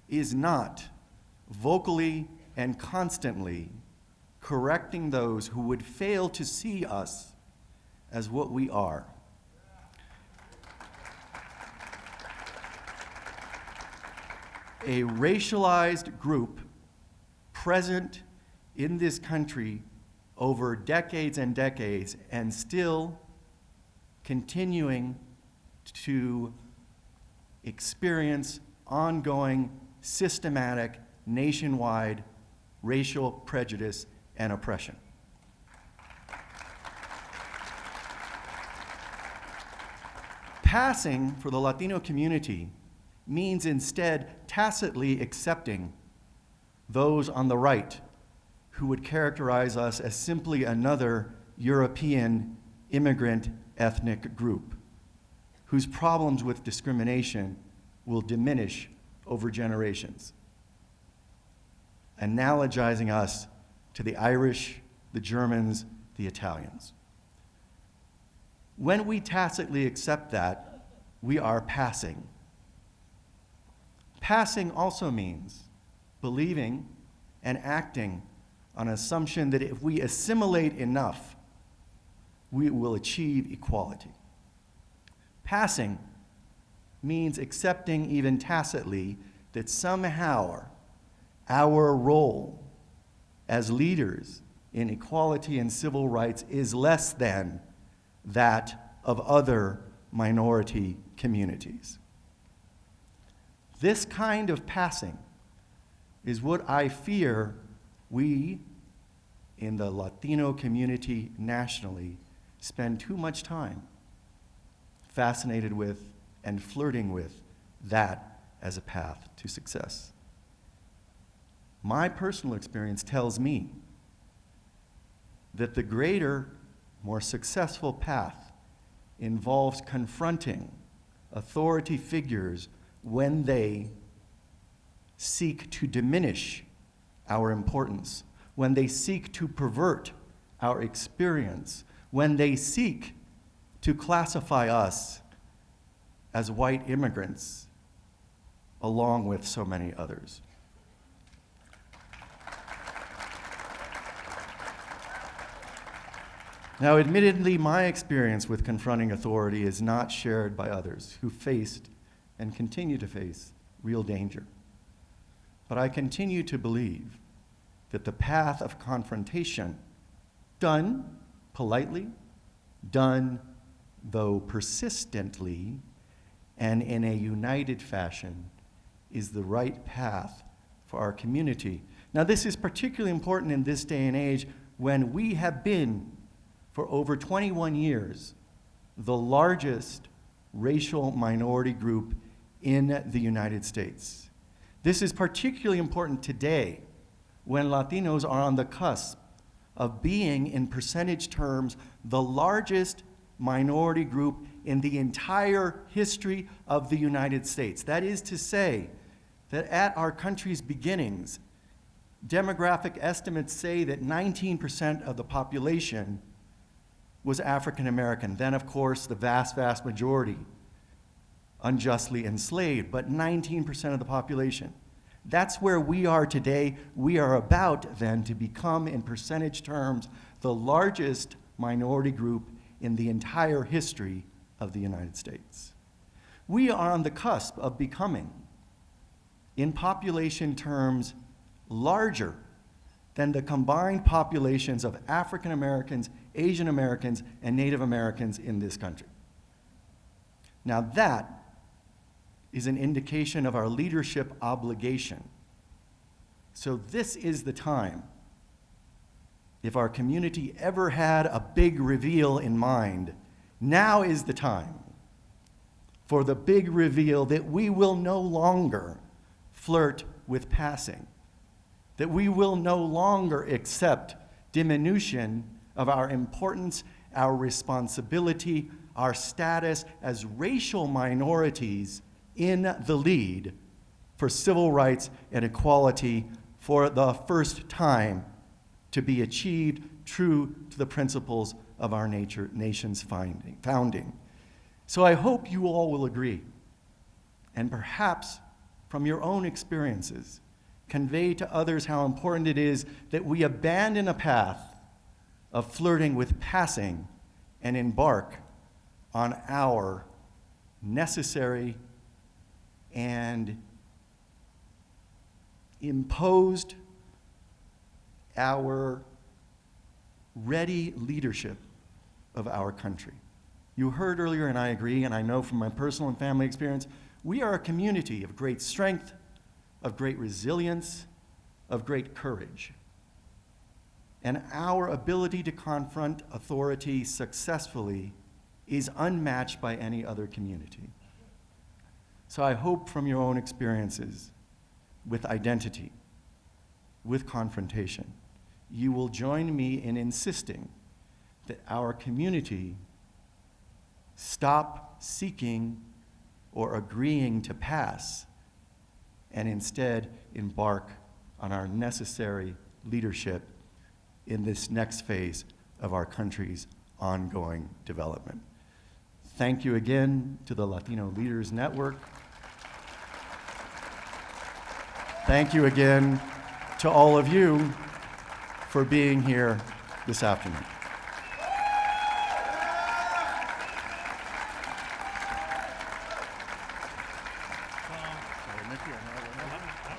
is not vocally and constantly correcting those who would fail to see us as what we are. A racialized group present in this country over decades and decades, and still continuing to experience ongoing, systematic, nationwide racial prejudice and oppression. Passing for the Latino community means instead tacitly accepting those on the right who would characterize us as simply another European immigrant ethnic group whose problems with discrimination will diminish over generations, analogizing us to the Irish, the Germans, the Italians. When we tacitly accept that, we are passing. Passing also means believing and acting on an assumption that if we assimilate enough, we will achieve equality. Passing means accepting even tacitly that somehow our role as leaders in equality and civil rights is less than that of other minority communities. This kind of passing is what I fear we in the Latino community nationally spend too much time fascinated with and flirting with that as a path to success. My personal experience tells me that the greater, more successful path involves confronting authority figures when they seek to diminish our importance, when they seek to pervert our experience, when they seek to classify us as white immigrants along with so many others. Now, admittedly, my experience with confronting authority is not shared by others who faced and continue to face real danger. But I continue to believe that the path of confrontation, done politely, done though persistently, and in a united fashion, is the right path for our community. Now, this is particularly important in this day and age when we have been, for over 21 years, the largest racial minority group in the United States. This is particularly important today when Latinos are on the cusp of being, in percentage terms, the largest minority group in the entire history of the United States. That is to say, that at our country's beginnings, demographic estimates say that 19% of the population was African American. Then, of course, the vast, vast majority unjustly enslaved, but 19% of the population. That's where we are today. We are about then to become, in percentage terms, the largest minority group in the entire history of the United States. We are on the cusp of becoming, in population terms, larger than the combined populations of African Americans, Asian Americans, and Native Americans in this country. Now that is an indication of our leadership obligation. So this is the time, if our community ever had a big reveal in mind, now is the time for the big reveal that we will no longer flirt with passing, that we will no longer accept diminution of our importance, our responsibility, our status as racial minorities in the lead for civil rights and equality for the first time to be achieved true to the principles of our nation's founding. So I hope you all will agree, and perhaps from your own experiences, convey to others how important it is that we abandon a path of flirting with passing and embark on our necessary and imposed, our ready leadership of our country. You heard earlier, and I agree, and I know from my personal and family experience, we are a community of great strength, of great resilience, of great courage. And our ability to confront authority successfully is unmatched by any other community. So I hope from your own experiences with identity, with confrontation, you will join me in insisting that our community stop seeking or agreeing to pass and instead embark on our necessary leadership in this next phase of our country's ongoing development. Thank you again to the Latino Leaders Network. Thank you again to all of you for being here this afternoon.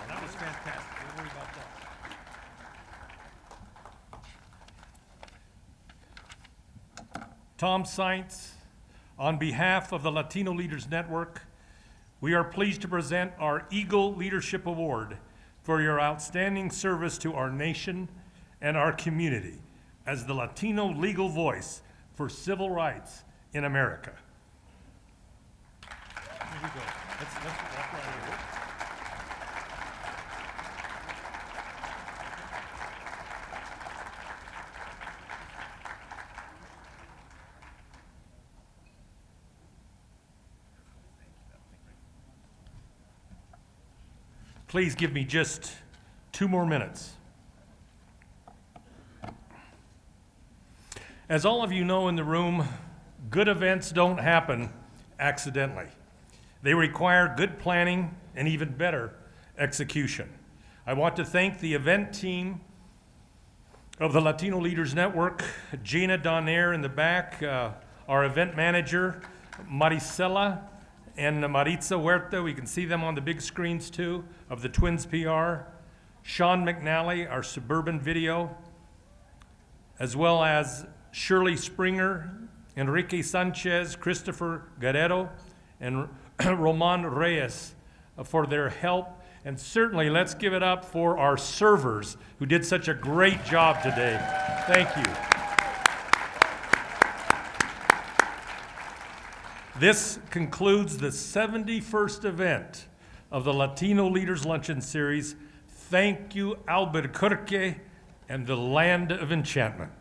That was fantastic. Don't worry about that. Tom Sainz, on behalf of the Latino Leaders Network, we are pleased to present our Eagle Leadership Award for your outstanding service to our nation and our community as the Latino legal voice for civil rights in America. Here we go. Let's walk right over. Please give me just 2 more minutes. As all of you know in the room, good events don't happen accidentally. They require good planning and even better execution. I want to thank the event team of the Latino Leaders Network, Gina Donaire in the back, our event manager, Maricela, and Maritza Huerta. We can see them on the big screens too, of the Twins PR. Sean McNally, our suburban video, as well as Shirley Springer, Enrique Sanchez, Christopher Guerrero, and Roman Reyes for their help. And certainly let's give it up for our servers who did such a great job today. Thank you. This concludes the 71st event of the Latino Leaders Luncheon Series. Thank you, Albuquerque and the land of enchantment.